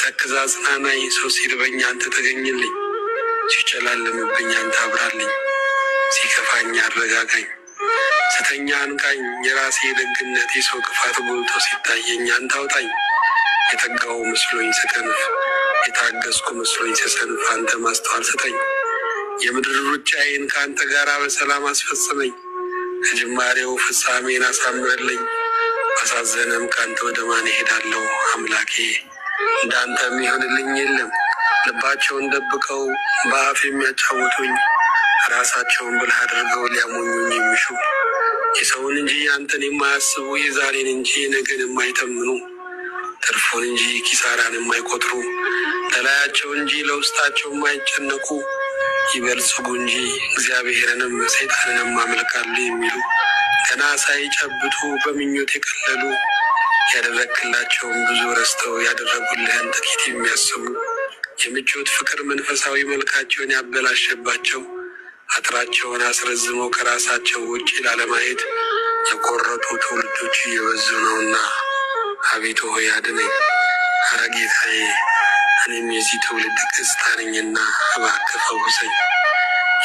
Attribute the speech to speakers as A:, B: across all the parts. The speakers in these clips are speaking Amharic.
A: ሲተክዝ አጽናናኝ፣ ሰው ሲርበኝ አንተ ተገኝልኝ፣ ሲጨላለምብኝ አንተ አብራልኝ፣ ሲከፋኝ አረጋጋኝ፣ ስተኛ አንቃኝ። የራሴ ደግነት የሰው ክፋት ጎልቶ ሲታየኝ አንተ አውጣኝ። የተጋው መስሎኝ ስከንፍ የታገስኩ መስሎኝ ስሰንፍ አንተ ማስተዋል ስጠኝ። የምድር ሩጫዬን ከአንተ ጋር በሰላም አስፈጽመኝ። ከጅማሬው ፍጻሜን አሳምርልኝ። አሳዘነም ከአንተ ወደ ማን እሄዳለሁ? አምላኬ እንዳንተ የሚሆንልኝ የለም። ልባቸውን ደብቀው በአፍ የሚያጫውቱኝ ራሳቸውን ብልህ አድርገው ሊያሞኙኝ የሚሹ የሰውን እንጂ አንተን የማያስቡ የዛሬን እንጂ ነገን የማይተምኑ ትርፉን እንጂ ኪሳራን የማይቆጥሩ ለላያቸው እንጂ ለውስጣቸው የማይጨነቁ ይበልጽጉ እንጂ እግዚአብሔርንም ሰይጣንንም አመልካሉ የሚሉ ገና ሳይጨብጡ በምኞት የቀለሉ ያደረግክላቸውን ብዙ ረስተው ያደረጉልህን ጥቂት የሚያስቡ የምቾት ፍቅር መንፈሳዊ መልካቸውን ያበላሸባቸው አጥራቸውን አስረዝመው ከራሳቸው ውጭ ላለማየት የቆረጡ ትውልዶች እየበዙ ነውና አቤቱ ሆይ አድነኝ። ኧረ ጌታዬ እኔም የዚህ ትውልድ ገጽታ ነኝና እባክህ ፈውሰኝ።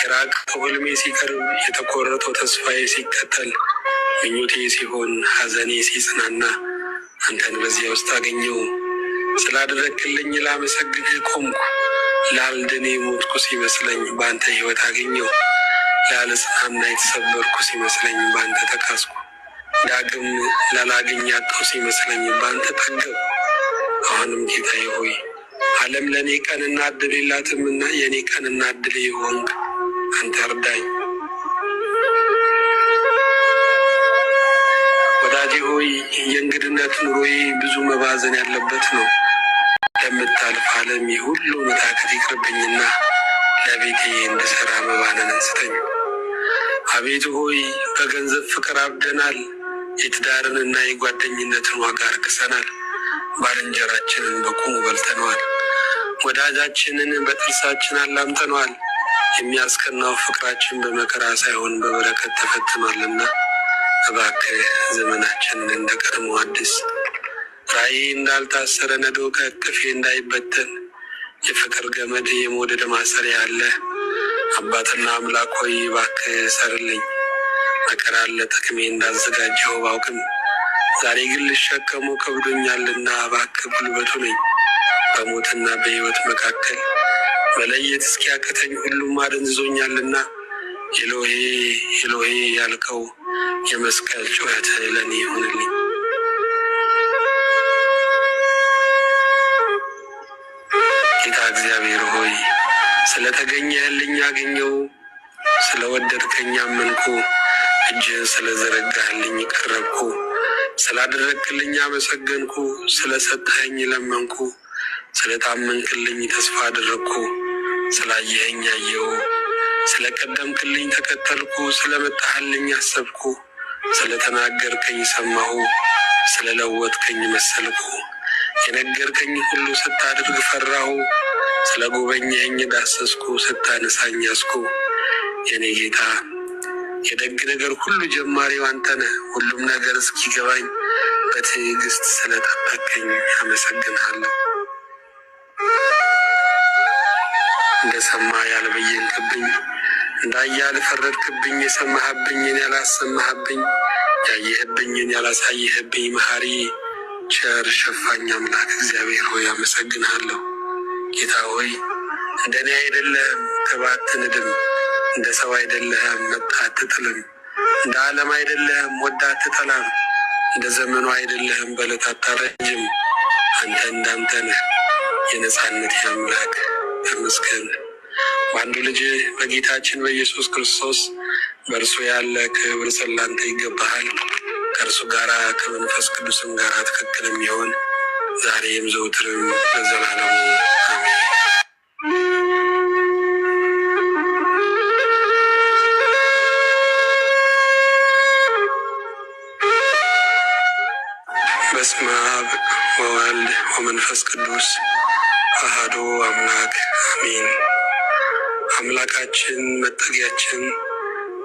A: የራቀው ሕልሜ ሲቀርብ የተቆረጠው ተስፋዬ ሲከተል ምኞቴ ሲሆን ሐዘኔ ሲጽናና አንተን በዚያ ውስጥ አገኘው። ስላደረግክልኝ ላመሰግንህ ቆምኩ። ላልድን የሞትኩ ሲመስለኝ በአንተ ሕይወት አገኘው። ላልጽናና የተሰበርኩ ሲመስለኝ በአንተ ተካስኩ። ዳግም ላላገኝ ያጣሁ ሲመስለኝ በአንተ ጠገብ። አሁንም ጌታዬ ሆይ ዓለም ለእኔ ቀንና ዕድል የላትምና የእኔ ቀንና ዕድል የሆንክ አንተ እርዳኝ። ወዳጄ ሆይ የእንግድነት ኑሮዬ ብዙ መባዘን ያለበት ነው። ለምታልፍ ዓለም ሁሉ መታከት ይቅርብኝና ለቤቴ እንድሠራ መባነንን ስጠኝ። አቤቱ ሆይ በገንዘብ ፍቅር አብደናል። የትዳርንና የጓደኝነትን ዋጋ አርክሰናል። ባልንጀራችንን በቁሙ በልተነዋል። ወዳጃችንን በጥርሳችን አላምጠነዋል። የሚያስቀናው ፍቅራችን በመከራ ሳይሆን በበረከት ተፈትኗልና እባክህ ዘመናችንን እንደ ቀድሞ አድስ። ራእይ እንዳልታሰረ ነዶ ከእቅፌ እንዳይበተን የፍቅር ገመድ የመውደድ ማሰሪያ አለ። አባትና አምላክ ሆይ እባክህ ሰርልኝ። መከራ ለጥቅሜ እንዳዘጋጀው ባውቅም ዛሬ ግን ልሸከሙ ከብዶኛልና እባክህ ጉልበቱ ነኝ። በሞትና በሕይወት መካከል መለየት እስኪያቅተኝ ሁሉም አደንዝዞኛልና ኤሎሄ ኤሎሄ ያልከው የመስቀል ጩኸት ለእኔ ይሁንልኝ። ጌታ እግዚአብሔር ሆይ ስለተገኘህልኝ አገኘው፣ ስለወደድከኝ አመንኩ፣ እጅህን ስለዘረጋህልኝ ቀረብኩ፣ ስላደረግክልኝ አመሰገንኩ፣ ስለሰጠኸኝ ለመንኩ፣ ስለታመንክልኝ ተስፋ አደረግኩ፣ ስላየኸኝ አየሁ፣ ስለቀደምክልኝ ተከተልኩ፣ ስለመጣህልኝ አሰብኩ፣ ስለተናገርከኝ ሰማሁ፣ ስለለወጥከኝ መሰልኩ፣ የነገርከኝ ሁሉ ስታደርግ ፈራሁ፣ ስለ ጎበኘኸኝ ዳሰስኩ፣ ስታነሳኝ ያዝኩ። የኔ ጌታ የደግ ነገር ሁሉ ጀማሪው አንተ ነህ። ሁሉም ነገር እስኪገባኝ በትዕግስት ስለጠበቀኝ አመሰግንሃለሁ። እንደሰማ ያልበየንክብኝ፣ እንዳየ ያልፈረድክብኝ፣ የሰማህብኝን ያላሰማህብኝ፣ ያየህብኝን ያላሳየህብኝ መሐሪ ቸር ሸፋኝ አምላክ እግዚአብሔር ሆይ አመሰግንሃለሁ። ጌታ ሆይ እንደኔ አይደለህም ተባት አትንድም፣ እንደ ሰው አይደለህም መጣ አትጥልም፣ እንደ ዓለም አይደለህም ወዳ አትጠላም፣ እንደ ዘመኑ አይደለህም በዕለት አታረጅም። አንተ እንዳንተ ነህ የነጻነት አምላክ ተመስገን። በአንዱ ልጅ በጌታችን በኢየሱስ ክርስቶስ በእርሱ ያለ ክብር ስላንተ ይገባሃል። ከእርሱ ጋር ከመንፈስ ቅዱስም ጋር ትክክል የሚሆን ዛሬም ዘውትርም ለዘላለሙ አሜን። በስመ አብ ወወልድ ወመንፈስ ቅዱስ አሐዱ አምላክ አሜን። አምላካችን መጠጊያችን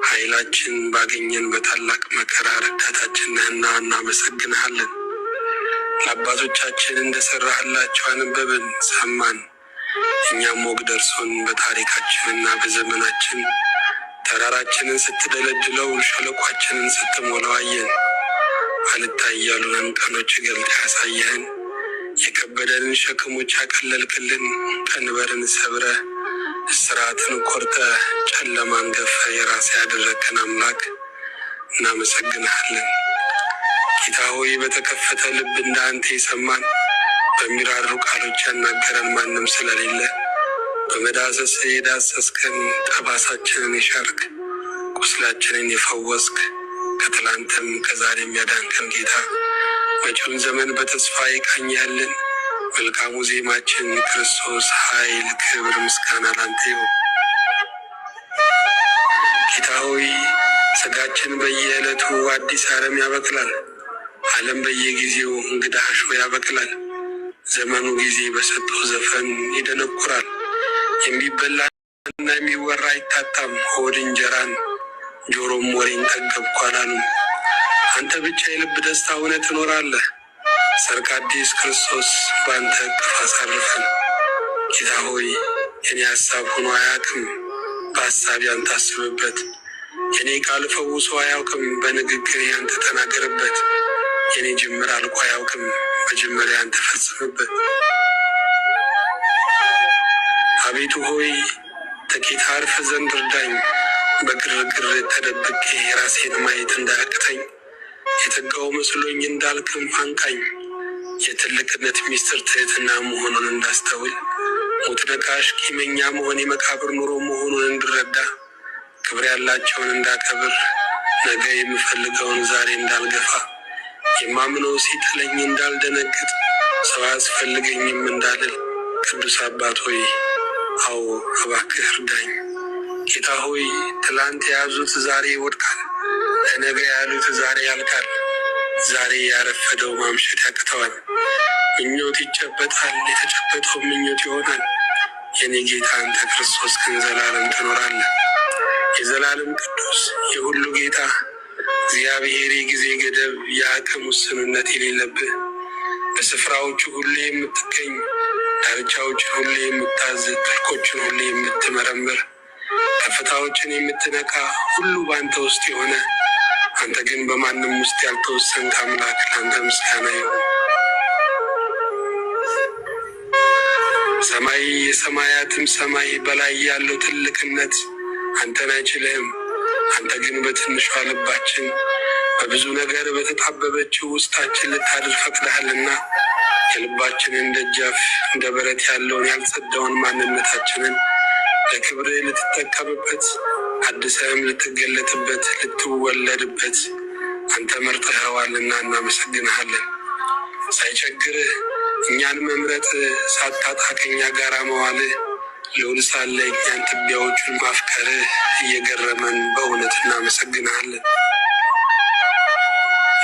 A: ኃይላችን ባገኘን በታላቅ መከራ ረዳታችን ነህና እናመሰግንሃለን። ለአባቶቻችን እንደሰራህላቸው አነበብን ሰማን። እኛም ወግ ደርሶን በታሪካችንና በዘመናችን ተራራችንን ስትደለድለው ሸለቋችንን ስትሞላው አየን። አልታይ ያሉንን ቀኖች ገልጠ ያሳየህን፣ የከበደንን ሸክሞች ያቀለልክልን፣ ቀንበርን ሰብረ እስራትን ቆርጠ ጨለማን ገፈ የራስ ያደረግከን አምላክ እናመሰግንሃለን። ጌታ ሆይ በተከፈተ ልብ እንዳንተ የሰማን በሚራሩ ቃሎች ያናገረን ማንም ስለሌለ በመዳሰስ የዳሰስከን ጠባሳችንን የሻርክ ቁስላችንን የፈወስክ ከትላንትም ከዛሬም ያዳንከን ጌታ መጪውን ዘመን በተስፋ ይቃኛልን። መልካሙ ዜማችን ክርስቶስ ኃይል፣ ክብር፣ ምስጋና ላንተ ይሁን። ጌታ ሆይ ስጋችን በየዕለቱ አዲስ አረም ያበቅላል። ዓለም በየጊዜው እንግዳ እሾህ ያበቅላል። ዘመኑ ጊዜ በሰጠው ዘፈን ይደነቁራል። የሚበላና የሚወራ አይታጣም። ሆድ እንጀራን ጆሮም ወሬን ጠገብኩ አላሉም። አንተ ብቻ የልብ ደስታ እውነት ትኖራለህ። ሰርክ አዲስ ክርስቶስ በአንተ እቅፍ አሳርፈን። ጌታ ሆይ የኔ ሀሳብ ሆኖ አያውቅም፣ በሀሳብ ያንተ አስብበት። የኔ ቃል ፈውሶ አያውቅም፣ በንግግር ያንተ ተናገርበት። የኔ ጅምር አልቆ አያውቅም፣ በጅምር ያንተ ፈጽምበት። አቤቱ ሆይ ጥቂት አርፍ ዘንድ እርዳኝ። በግርግር ተደብቄ ራሴን ማየት እንዳያቅተኝ የተጋው መስሎኝ እንዳልክም አንቃኝ። የትልቅነት ሚስጥር ትህትና መሆኑን እንዳስተውል ሞት ነቃሽ ቂመኛ መሆን የመቃብር ኑሮ መሆኑን እንድረዳ ክብር ያላቸውን እንዳከብር ነገ የምፈልገውን ዛሬ እንዳልገፋ የማምነው ሲጥለኝ እንዳልደነግጥ ሰው አያስፈልገኝም እንዳልል ቅዱስ አባት ሆይ አዎ እባክህ እርዳኝ። ጌታ ሆይ ትላንት የያዙት ዛሬ ይወድቃል፣ ለነገ ያሉት ዛሬ ያልቃል። ዛሬ ያረፈደው ማምሸት ያቅተዋል። ምኞት ይጨበጣል፣ የተጨበጠው ምኞት ይሆናል። የኔ ጌታ አንተ ክርስቶስ ግን ዘላለም ትኖራለህ። የዘላለም ቅዱስ የሁሉ ጌታ እግዚአብሔር የጊዜ ገደብ የአቅም ውስንነት የሌለብህ በስፍራዎቹ ሁሉ የምትገኝ ዳርቻዎቹ ሁሉ የምታዝ ጥልቆችን ሁሉ የምትመረምር ከፍታዎችን የምትነካ ሁሉ በአንተ ውስጥ የሆነ አንተ ግን በማንም ውስጥ ያልተወሰንክ አምላክ ለአንተ ምስጋና ይሁን። ሰማይ የሰማያትም ሰማይ በላይ ያለው ትልቅነት አንተን አይችልህም። አንተ ግን በትንሿ ልባችን በብዙ ነገር በተጣበበችው ውስጣችን ልታድር ፈቅደሃልና የልባችንን ደጃፍ እንደ በረት ያለውን ያልጸዳውን ማንነታችንን ለክብር ልትጠቀምበት አድሰህም ልትገለጥበት ልትወለድበት አንተ መርጠኸዋልና እናመሰግንሃለን። ሳይቸግርህ እኛን መምረጥ ሳታጣ ከኛ ጋር መዋልህ ልዑል ሳለ እኛን ትቢያዎቹን ማፍቀርህ እየገረመን በእውነት እናመሰግንሃለን።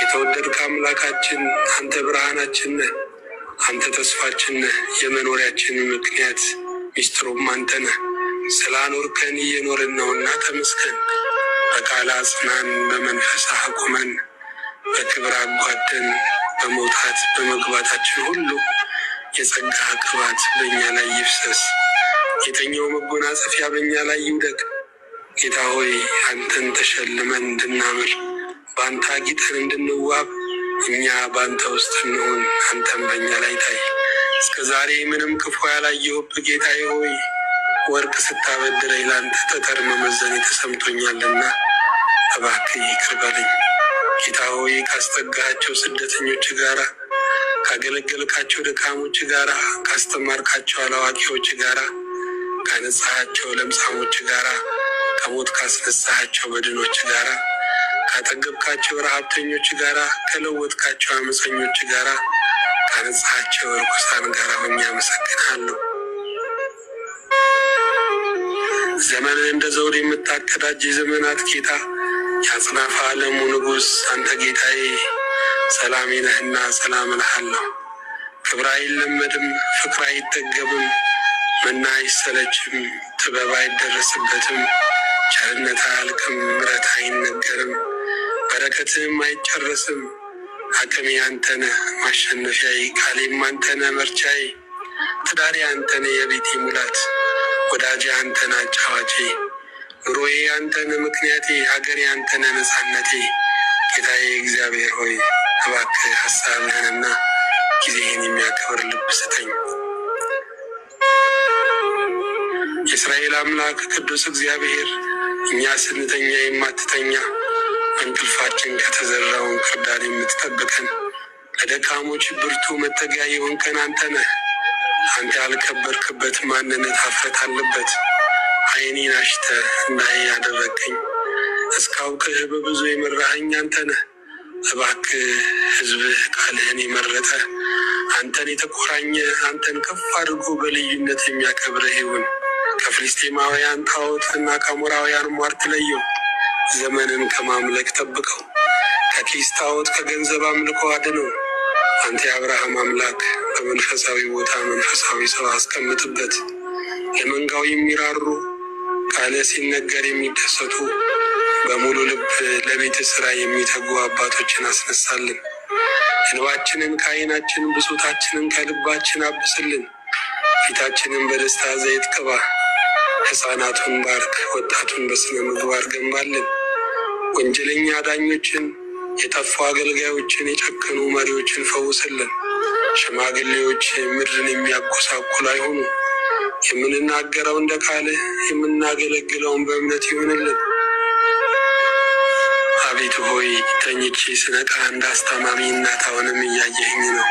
A: የተወደድክ አምላካችን አንተ ብርሃናችን ነህ፣ አንተ ተስፋችን ነህ፣ የመኖሪያችን ምክንያት ሚስጥሩም አንተ ነህ። ስላኖርከን እየኖርን ነውና ተመስገን። በቃል አጽናን፣ በመንፈስ አቁመን፣ በክብር አጓደን። በመውጣት በመግባታችን ሁሉ የጸጋ ቅባት በእኛ ላይ ይፍሰስ። የተኛው መጎናጸፊያ በእኛ ላይ ይውደቅ። ጌታ ሆይ አንተን ተሸልመን እንድናምር በአንተ አጊጠን እንድንዋብ እኛ በአንተ ውስጥ እንሆን፣ አንተም በእኛ ላይ ታይ። እስከ ዛሬ ምንም ክፉ ያላየሁብህ ጌታዬ ሆይ ወርቅ ስታበድረኝ ለአንተ ጠጠር መመዘን ተሰምቶኛልና እባክህ ይቅር በለኝ። ጌታ ሆይ ካስጠጋቸው ስደተኞች ጋራ፣ ካገለገልካቸው ደካሞች ጋራ፣ ካስተማርካቸው አላዋቂዎች ጋራ፣ ካነጻሃቸው ለምጻሞች ጋራ፣ ከሞት ካስነሳሃቸው በድኖች ጋራ፣ ካጠገብካቸው ረሃብተኞች ጋራ፣ ከለወጥካቸው አመፀኞች ጋራ፣ ካነጻሃቸው ርኩሳን ጋራ ሆኜ አመሰግንሃለሁ። ዘመንን እንደ ዘውድ የምታቀዳጅ የዘመናት ጌታ የአጽናፈ ዓለሙ ንጉሥ አንተ ጌታዬ ሰላሜ ነህና ሰላም እልሃለሁ። ክብር አይለመድም፣ ፍቅር አይጠገብም፣ መና አይሰለችም፣ ጥበብ አይደረስበትም፣ ቸርነት አያልቅም፣ ምሕረት አይነገርም፣ በረከትም አይጨረስም። አቅሜ አንተነህ ማሸነፊያዬ፣ ቃሌም አንተነህ መርቻዬ፣ ትዳሬ አንተነህ የቤቴ ሙላት፣ ወዳጄ አንተነህ አጫዋቼ፣ ኑሮዬ አንተነህ ምክንያቴ፣ ሀገሬ አንተነህ ነፃነቴ። ጌታዬ እግዚአብሔር ሆይ እባክህ ሀሳብህንና ጊዜህን የሚያከብር ልብ ስጠኝ። የእስራኤል አምላክ ቅዱስ እግዚአብሔር እኛ ስንተኛ የማትተኛ እንቅልፋችን ከተዘራው እንክርዳድ የምትጠብቀን ለደካሞች ብርቱ መጠጊያ የሆንከን አንተ ነህ። አንተ ያልከበርክበት ማንነት ኀፍረት አለበት። ዓይኔን አሽተህ እንዳይ ያደረግከኝ እስካውቅህ በብዙ የመራኸኝ አንተ ነህ። እባክህ ሕዝብህ ቃልህን የመረጠ አንተን የተቆራኘ አንተን ከፍ አድርጎ በልዩነት የሚያከብርህ ይሁን። ከፍልስጤማውያን ጣዖትና ከአሞራውያን ሟርት ለየው። ዘመንን ከማምለክ ጠብቀው። ከኪስ ጣዖት ከገንዘብ አምልኮ አድነው። አንተ የአብርሃም አምላክ በመንፈሳዊ ቦታ መንፈሳዊ ሰው አስቀምጥበት። ለመንጋው የሚራሩ ቃል ሲነገር የሚደሰቱ በሙሉ ልብ ለቤት ስራ የሚተጉ አባቶችን አስነሳልን። እንባችንን ከዓይናችን ብሶታችንን ከልባችን አብስልን። ፊታችንን በደስታ ዘይት ቅባ። ሕፃናቱን ባርክ፣ ወጣቱን በስነ ምግባር ገንባልን። ወንጀለኛ ዳኞችን፣ የጠፉ አገልጋዮችን፣ የጨከኑ መሪዎችን ፈውስልን። ሽማግሌዎች ምድርን የሚያጎሳቁል አይሆኑ። የምንናገረው እንደ ቃልህ የምናገለግለውን በእምነት ይሆንልን። አቤቱ ሆይ ተኝቼ ስነቃ እንደ አስታማሚ እናት አሁንም እያየኸኝ ነው።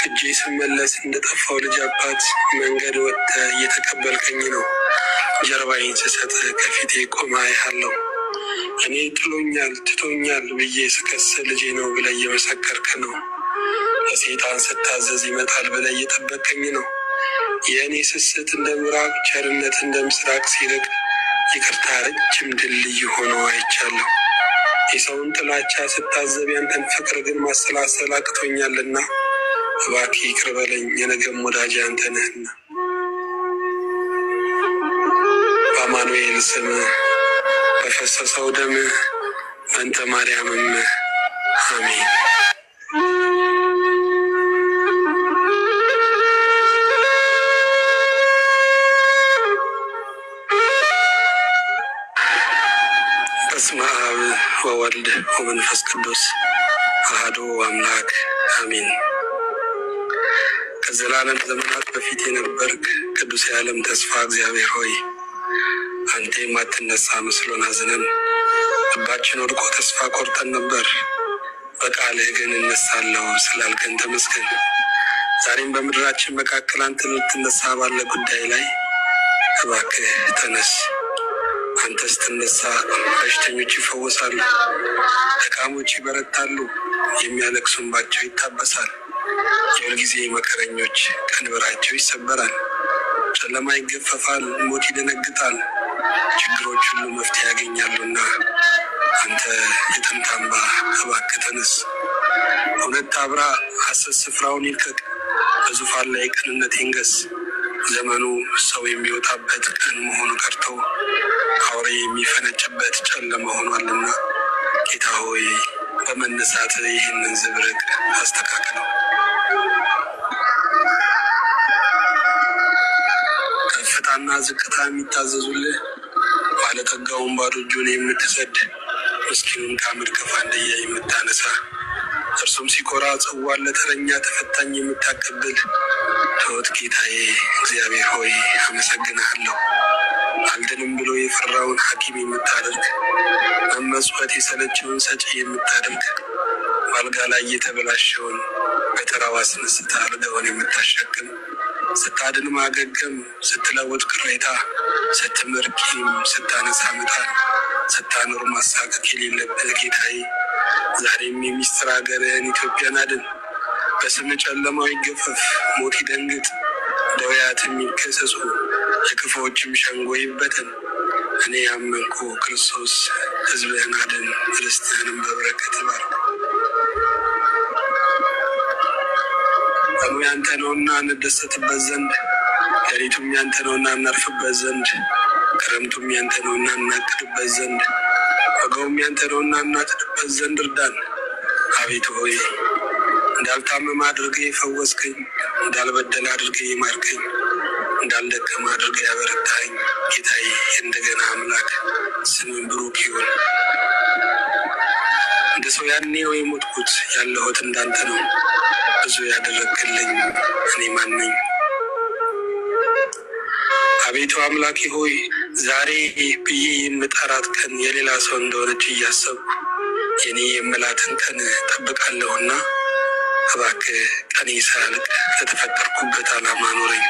A: እጄ ስመለስ እንደጠፋው ልጅ አባት መንገድ ወጥተህ እየተቀበልከኝ ነው። ጀርባዬን ስሰጥ ከፊቴ ቆማ አይሃለሁ። እኔ ጥሎኛል ትቶኛል ብዬ ስከስ ልጄ ነው ብለህ እየመሰከርክ ነው። ለሰይጣን ስታዘዝ ይመጣል ብለህ እየጠበቀኝ ነው። የእኔ ስስት እንደ ምዕራብ ቸርነት እንደ ምስራቅ ሲርቅ ይቅርታ ረጅም ድልድይ ሆኖ አይቻለሁ። የሰውን ጥላቻ ስታዘብ ያንተን ፍቅር ግን ማሰላሰል አቅቶኛልና እባክህ ይቅር በለኝ። የነገም ወዳጅ አንተ ነህና በአማኑኤል ስም በፈሰሰው ደም በእንተ ማርያምም አሜን። በስመ አብ ወወልድ ወመንፈስ ቅዱስ አሐዱ አምላክ አሜን። ከዘላለም ዘመናት በፊት የነበርክ ቅዱስ የዓለም ተስፋ እግዚአብሔር ሆይ አንተ የማትነሳ መስሎን አዝነን ልባችን ወድቆ ተስፋ ቆርጠን ነበር። በቃልህ ግን እነሳለሁ ስላልከን ተመስገን። ዛሬም በምድራችን መካከል አንተ ልትነሳ ባለ ጉዳይ ላይ እባክህ ተነስ። አንተ ስትነሳ በሽተኞች ይፈወሳሉ፣ ደካሞች ይበረታሉ፣ የሚያለቅሱ እንባቸው ይታበሳል። የሁልጊዜ መከረኞች ቀንበራቸው ይሰበራል። ጨለማ ይገፈፋል፣ ሞት ይደነግጣል፣ ችግሮች ሁሉ መፍትሄ ያገኛሉና አንተ የጥንት አምባ እባክህ ተነስ። እውነት ታብራ፣ ሐሰት ስፍራውን ይልቀቅ፣ በዙፋን ላይ ቅንነት ይንገስ። ዘመኑ ሰው የሚወጣበት ቀን መሆኑ ቀርቶ አውሬ የሚፈነጭበት ጨለማ ሆኗልና ጌታ ሆይ በመነሳት ይህንን ዝብርቅ አስተካክለው። ከፍታና ዝቅታ የሚታዘዙልህ፣ ባለጠጋውን ባዶ እጁን የምትሰድ፣ ምስኪኑን ከአመድ ከፋንድያ የምታነሳ፣ እርሱም ሲኮራ ጽዋን ለተረኛ ተፈታኝ የምታቀብል ትሑት ጌታዬ እግዚአብሔር ሆይ አመሰግንሃለሁ። አልድንም ብሎ የፈራውን ሐኪም የምታደርግ፣ መመጽወት የሰለቸውን ሰጪ የምታደርግ፣ በአልጋ ላይ የተበላሸውን በተራው አስነስተህ አልጋውን የምታሸክም፣ ስታድን ማገገም፣ ስትለውጥ ቅሬታ፣ ስትምር ቂም፣ ስታነሳ መጣል፣ ስታኖር ማሳቀቅ የሌለብህ ጌታዬ ዛሬም የሚስጥር ሀገርህን ኢትዮጵያን አድን። በስም ጨለማው ይገፈፍ፣ ሞት ይደንግጥ፣ ደዌያትም ይገሰጹ፣ የክፉዎችም ሸንጎ ይበተን። እኔ ያመንኩ ክርስቶስ ሕዝብህን አድን፣ ርስትህንም በበረከት ባርክ። ቀኑ ያንተ ነውና እንደሰትበት ዘንድ፣ ሌሊቱም ያንተ ነውና እናርፍበት ዘንድ፣ ክረምቱም ያንተ ነውና እናቅድበት ዘንድ፣ በጋውም ያንተ ነውና እናጭድበት ዘንድ እርዳን። አቤቱ ሆይ እንዳልታመም አድርገህ የፈወስከኝ፣ እንዳልበደል አድርገህ የማርከኝ፣ እንዳልደከም አድርገህ ያበረታኝ ጌታዬ እንደገና አምላክ ስምን ብሩክ ይሁን። እንደ ሰው ያኔ ነው የሞትኩት፣ ያለሁት እንዳንተ ነው። ብዙ ያደረግክልኝ እኔ ማን ነኝ? አቤቱ አምላኬ ሆይ ዛሬ ብዬ የምጠራት ቀን የሌላ ሰው እንደሆነች እያሰብኩ የኔ የምላትን ቀን ጠብቃለሁና እባክህ ቀኔ ሳያልቅ ለተፈጠርኩበት ዓላማ ኖረኝ።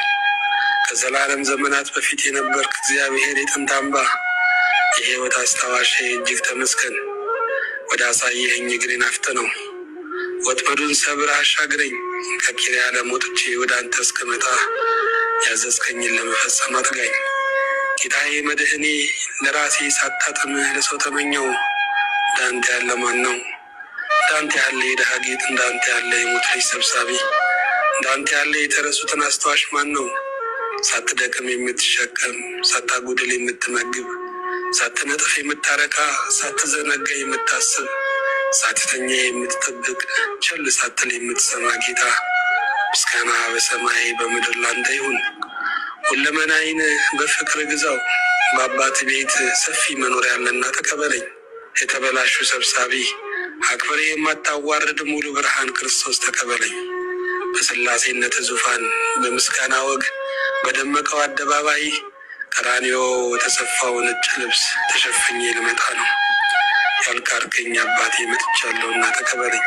A: ከዘላለም ዘመናት በፊት የነበርክ እግዚአብሔር የጥንት አምባ፣ የሕይወት አስታዋሽ እጅግ ተመስገን። ወደ አሳየኸኝ እግሬን አፍጥነው፣ ወጥመዱን ሰብረህ አሻግረኝ። ከኪርያ ዓለም ወጥቼ ወደ አንተ እስክመጣ ያዘዝከኝን ለመፈጸም አትጋኝ። ጌታዬ መድህኔ ለራሴ ሳታጥምህ ለሰው ተመኘው። እንዳንተ ያለ ማን ነው? እንዳንተ ያለ የድሃ ጌጥ፣ እንዳንተ ያለ የሞት ልጅ ሰብሳቢ፣ እንዳንተ ያለ የተረሱትን አስታዋሽ ማን ነው? ሳትደክም የምትሸከም፣ ሳታጎድል የምትመግብ፣ ሳትነጥፍ የምታረካ፣ ሳትዘነጋ የምታስብ፣ ሳትተኛ የምትጠብቅ፣ ቸል ሳትል የምትሰማ ጌታ ምስጋና በሰማይ በምድር ላንተ ይሁን። ሁለመናዬን በፍቅር ግዛው። በአባት ቤት ሰፊ መኖሪያ ያለና ተቀበለኝ። የተበላሹ ሰብሳቢ አክብሬ የማታዋርድ ሙሉ ብርሃን ክርስቶስ ተቀበለኝ። በሥላሴነት ዙፋን በምስጋና ወግ በደመቀው አደባባይ ቀራንዮ የተሰፋው ነጭ ልብስ ተሸፍኜ ልመጣ ነው። ያልካርከኝ አባቴ መጥቻለሁና ተቀበለኝ።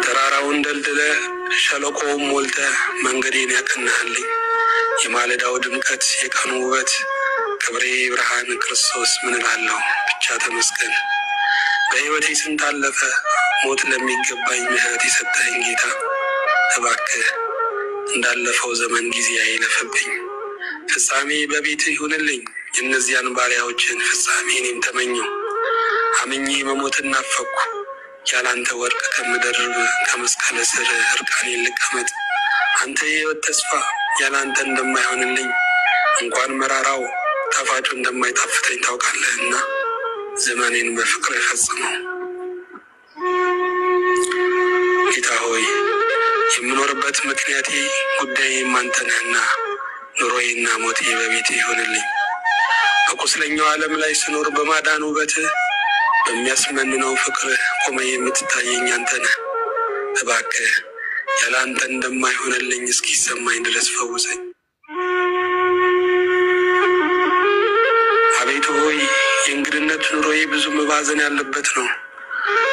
A: ተራራውን ደልድለ ሸለቆውን ሞልተ መንገዴን ያቀናህልኝ። የማለዳው ድምቀት የቀኑ ውበት ክብሬ ብርሃን ክርስቶስ ምን እላለሁ ብቻ ተመስገን። በሕይወቴ ስንት አለፈ ሞት ለሚገባኝ ምሕረት የሰጠኸኝ ጌታ እባክህ እንዳለፈው ዘመን ጊዜ አይለፍብኝ። ፍጻሜ በቤትህ ይሁንልኝ። የእነዚያን ባሪያዎችን ፍጻሜ እኔም ተመኘው። አምኜ መሞትን ናፈኩ። ያላንተ ወርቅ ከምደርብ ከመስቀል ስር እርቃኔን ልቀመጥ። አንተ የሕይወት ተስፋ ያላንተ እንደማይሆንልኝ እንኳን መራራው ጣፋጩ እንደማይጣፍጠኝ ታውቃለህና ዘመኔን በፍቅር ፈጽመው። ጌታ ሆይ የምኖርበት ምክንያቴ ጉዳዬም አንተ ነህና ኑሮዬና ሞቴ በቤት ይሆንልኝ። በቁስለኛው ዓለም ላይ ስኖር በማዳን ውበትህ በሚያስመንነው ፍቅር ቆመ የምትታየኝ አንተ ነህ። እባክህ ያለ አንተ እንደማይሆንልኝ እስኪሰማኝ ድረስ ፈውሰኝ። አቤቱ ሆይ የእንግድነት ኑሮዬ ብዙ መባዘን ያለበት ነው።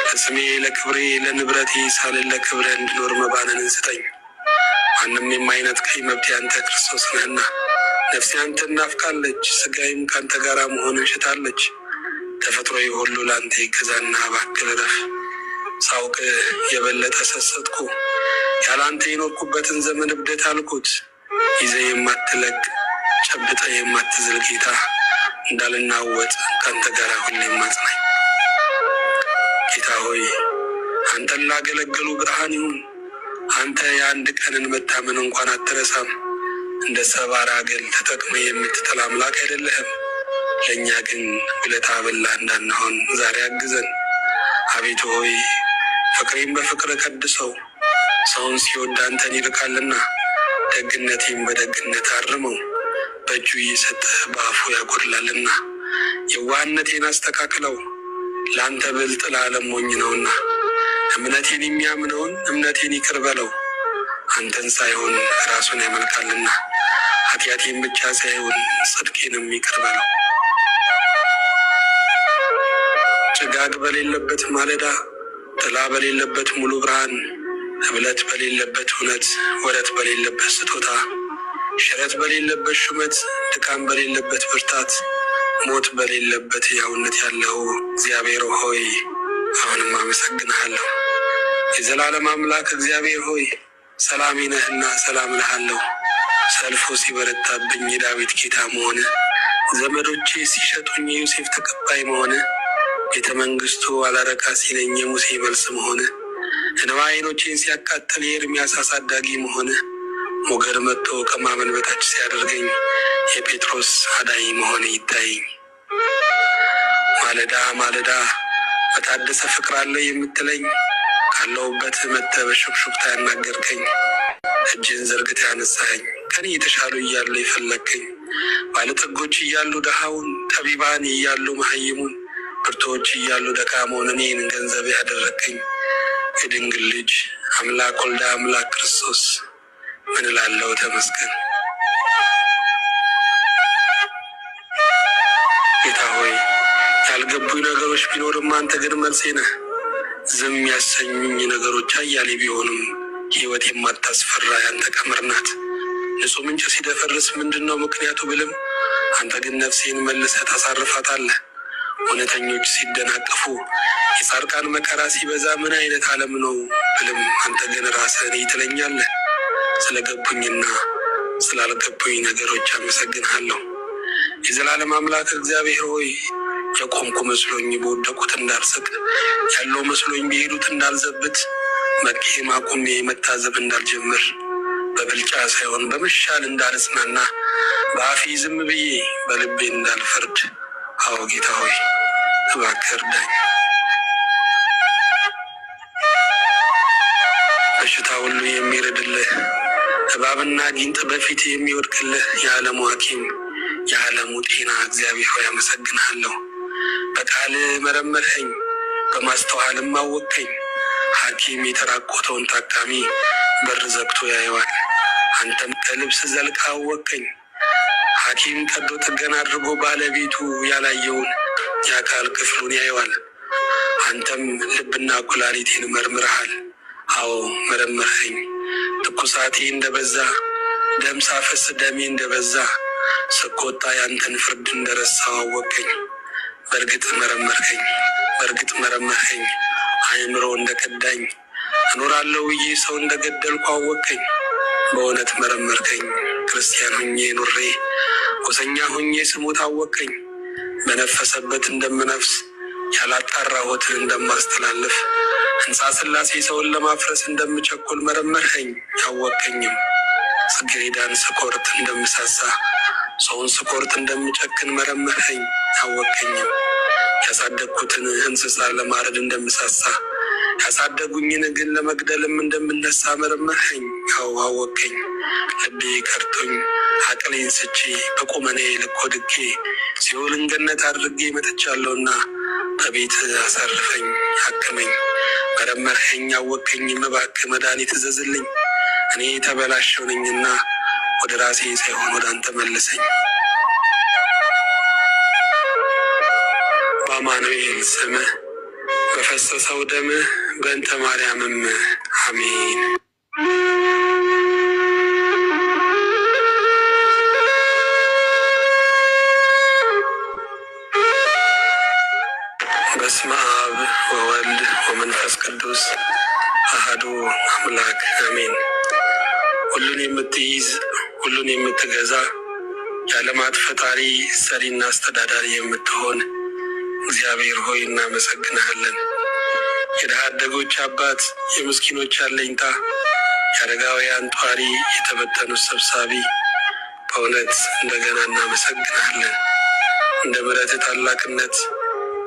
A: ለስሜ ለክብሬ ለንብረቴ ሳልል ለክብርህ እንድኖር መባነንን ስጠኝ። ማንም የማይነጥቀኝ መብቴ አንተ ክርስቶስ ነህና ነፍሴ አንተን ናፍቃለች፣ ስጋዬም ከአንተ ጋር መሆንን ሽታለች። ተፈጥሮዬ ሁሉ ለአንተ ይገዛና እባክህ እረፍ። ሳውቅ የበለጠ ሰሰትኩ፣ ያለ አንተ የኖርኩበትን ዘመን እብደት አልኩት። ይዘህ የማትለቅ ጨብጠ የማትዝል ጌታ እንዳልናወጥ ከአንተ ጋር ሁሌም አጽናኝ። ጌታ ሆይ አንተን ላገለገሉ ብርሃን ይሁን። አንተ የአንድ ቀንን መታመን እንኳን አትረሳም። እንደ ሰባራ አገል ተጠቅመ የምትጥል አምላክ አይደለህም። ለእኛ ግን ውለታ በላ እንዳንሆን ዛሬ አግዘን። አቤቱ ሆይ ፍቅሬን በፍቅር ቀድሰው። ሰውን ሲወድ አንተን ይርቃልና ደግነቴን በደግነት አርመው። በእጁ እየሰጠህ በአፉ ያጎድላልና የዋህነቴን አስተካክለው። ለአንተ ብልጥ ለዓለም ሞኝ ነውና እምነቴን የሚያምነውን እምነቴን ይቅር በለው። አንተን ሳይሆን ራሱን ያመልካልና ኃጢአቴን ብቻ ሳይሆን ጽድቄንም ይቅር በለው። ጭጋግ በሌለበት ማለዳ፣ ጥላ በሌለበት ሙሉ ብርሃን፣ ህብለት በሌለበት እውነት፣ ወረት በሌለበት ስጦታ፣ ሽረት በሌለበት ሹመት፣ ድካም በሌለበት ብርታት፣ ሞት በሌለበት ሕያውነት ያለው እግዚአብሔር ሆይ አሁንም አመሰግንሃለሁ። የዘላለም አምላክ እግዚአብሔር ሆይ ሰላሜ ነህና ሰላም እልሃለሁ። ሰልፉ ሲበረታብኝ የዳዊት ጌታ መሆን፣ ዘመዶቼ ሲሸጡኝ የዮሴፍ ተቀባይ መሆን፣ ቤተ መንግስቱ አላረካ ሲለኝ የሙሴ መልስ መሆን፣ እንባ ዓይኖቼን ሲያቃጥል የኤርምያስ አሳዳጊ መሆን፣ ሞገድ መጥቶ ከማመን በታች ሲያደርገኝ የጴጥሮስ አዳኝ መሆን ይታየኝ። ማለዳ ማለዳ በታደሰ ፍቅር አለ የምትለኝ ካለሁበት መጥተህ በሹክሹክታ ያናገርከኝ እጅን ዘርግተህ ያነሳኸኝ ከኔ የተሻሉ እያሉ የፈለግከኝ ባለጠጎች እያሉ ድሃውን ጠቢባን እያሉ መሀይሙን ብርቶች እያሉ ደካማውን እኔን ገንዘብ ያደረግከኝ የድንግል ልጅ አምላክ ወልደ አምላክ ክርስቶስ ምን እላለሁ ተመስገን። ጌታ ሆይ ያልገቡኝ ነገሮች ቢኖርም አንተ ግን መልሴ ነህ። ዝም ያሰኙኝ ነገሮች አያሌ ቢሆንም ሕይወት የማታስፈራ ያንተ ቀመር ናት። ንጹሕ ምንጭ ሲደፈርስ ምንድነው ምክንያቱ ብልም አንተ ግን ነፍሴን መልሰህ ታሳርፋታለህ። እውነተኞች ሲደናቀፉ የጻድቃን መከራ ሲበዛ ምን አይነት ዓለም ነው ብልም አንተ ግን ራስህ እኔ ትለኛለህ። ስለገቡኝና ስላልገቡኝ ነገሮች አመሰግንሃለሁ። የዘላለም አምላክ እግዚአብሔር ሆይ የቆምኩ መስሎኝ በወደቁት እንዳልስቅ ያለው መስሎኝ በሄዱት እንዳልዘብት መቄም አቁሜ መታዘብ እንዳልጀምር በብልጫ ሳይሆን በመሻል እንዳልጽናና በአፌ ዝም ብዬ በልቤ እንዳልፈርድ አዎ ጌታ ሆይ እባክህ እርዳኝ። በሽታ ሁሉ የሚረድልህ እባብና ጊንጥ በፊት የሚወድቅልህ የዓለሙ ሐኪም የዓለሙ ጤና እግዚአብሔር ሆይ አመሰግንሃለሁ። በቃልህ መረመርኸኝ በማስተዋልም አወቅከኝ። ሐኪም የተራቆተውን ታካሚ በር ዘግቶ ያየዋል፣ አንተም ከልብስ ዘልቃ አወቅከኝ። ሐኪም ቀዶ ጥገና አድርጎ ባለቤቱ ያላየውን የአካል ክፍሉን ያየዋል፣ አንተም ልብና ኩላሊቴን መርምረሃል። አዎ መረመርኸኝ። ትኩሳቴ እንደበዛ ደም ሳፈስ ደሜ እንደበዛ ስቆጣ ያንተን ፍርድ እንደረሳው አወቅከኝ። በእርግጥ መረመርኸኝ፣ በእርግጥ መረመርኸኝ። አእምሮ እንደከዳኝ እኖራለሁ ብዬ ሰው እንደገደልኩ አወቅከኝ። በእውነት መረመርከኝ። ክርስቲያን ሁኜ ኑሬ ጎሰኛ ሁኜ ስሞት አወቅከኝ። በነፈሰበት እንደምነፍስ ያላጣራሁትን እንደማስተላለፍ ሕንፃ ሥላሴ ሰውን ለማፍረስ እንደምቸኩል መረመርኸኝ አወቅከኝም። ጽጌረዳን ስቆርጥ እንደምሳሳ ሰውን ስቆርጥ እንደምጨክን መረመርኸኝ አወቅከኝም። ያሳደግኩትን እንስሳ ለማረድ እንደምሳሳ ያሳደጉኝን ግን ለመግደልም እንደምነሳ መረመርኸኝ አወቅከኝ። ልቤ ከርቶኝ አቅሌን ስቼ በቁመኔ ልክ ወድቄ ሲኦልን ገነት አድርጌ መጥቻለሁና በቤት አሳርፈኝ አክመኝ። መረመርኸኝ አወቅከኝም። እባክህ መድኃኒት እዘዝልኝ። እኔ ተበላሸው ነኝና ወደ ራሴ ሳይሆን ወደ አንተ መልሰኝ። በአማኑኤል ስምህ በፈሰሰው ደምህ በእንተ ማርያምም አሜን። በስመ አብ ወወልድ ወመንፈስ ቅዱስ አሐዱ አምላክ አሜን። ሁሉን የምትይዝ ሁሉን የምትገዛ የዓለማት ፈጣሪ ሰሪና አስተዳዳሪ የምትሆን እግዚአብሔር ሆይ እናመሰግንሃለን። የድሃ አደጎች አባት፣ የምስኪኖች አለኝታ፣ የአረጋውያን ጧሪ፣ የተበተኑት ሰብሳቢ በእውነት እንደገና እናመሰግንሃለን። እንደ ምሕረትህ ታላቅነት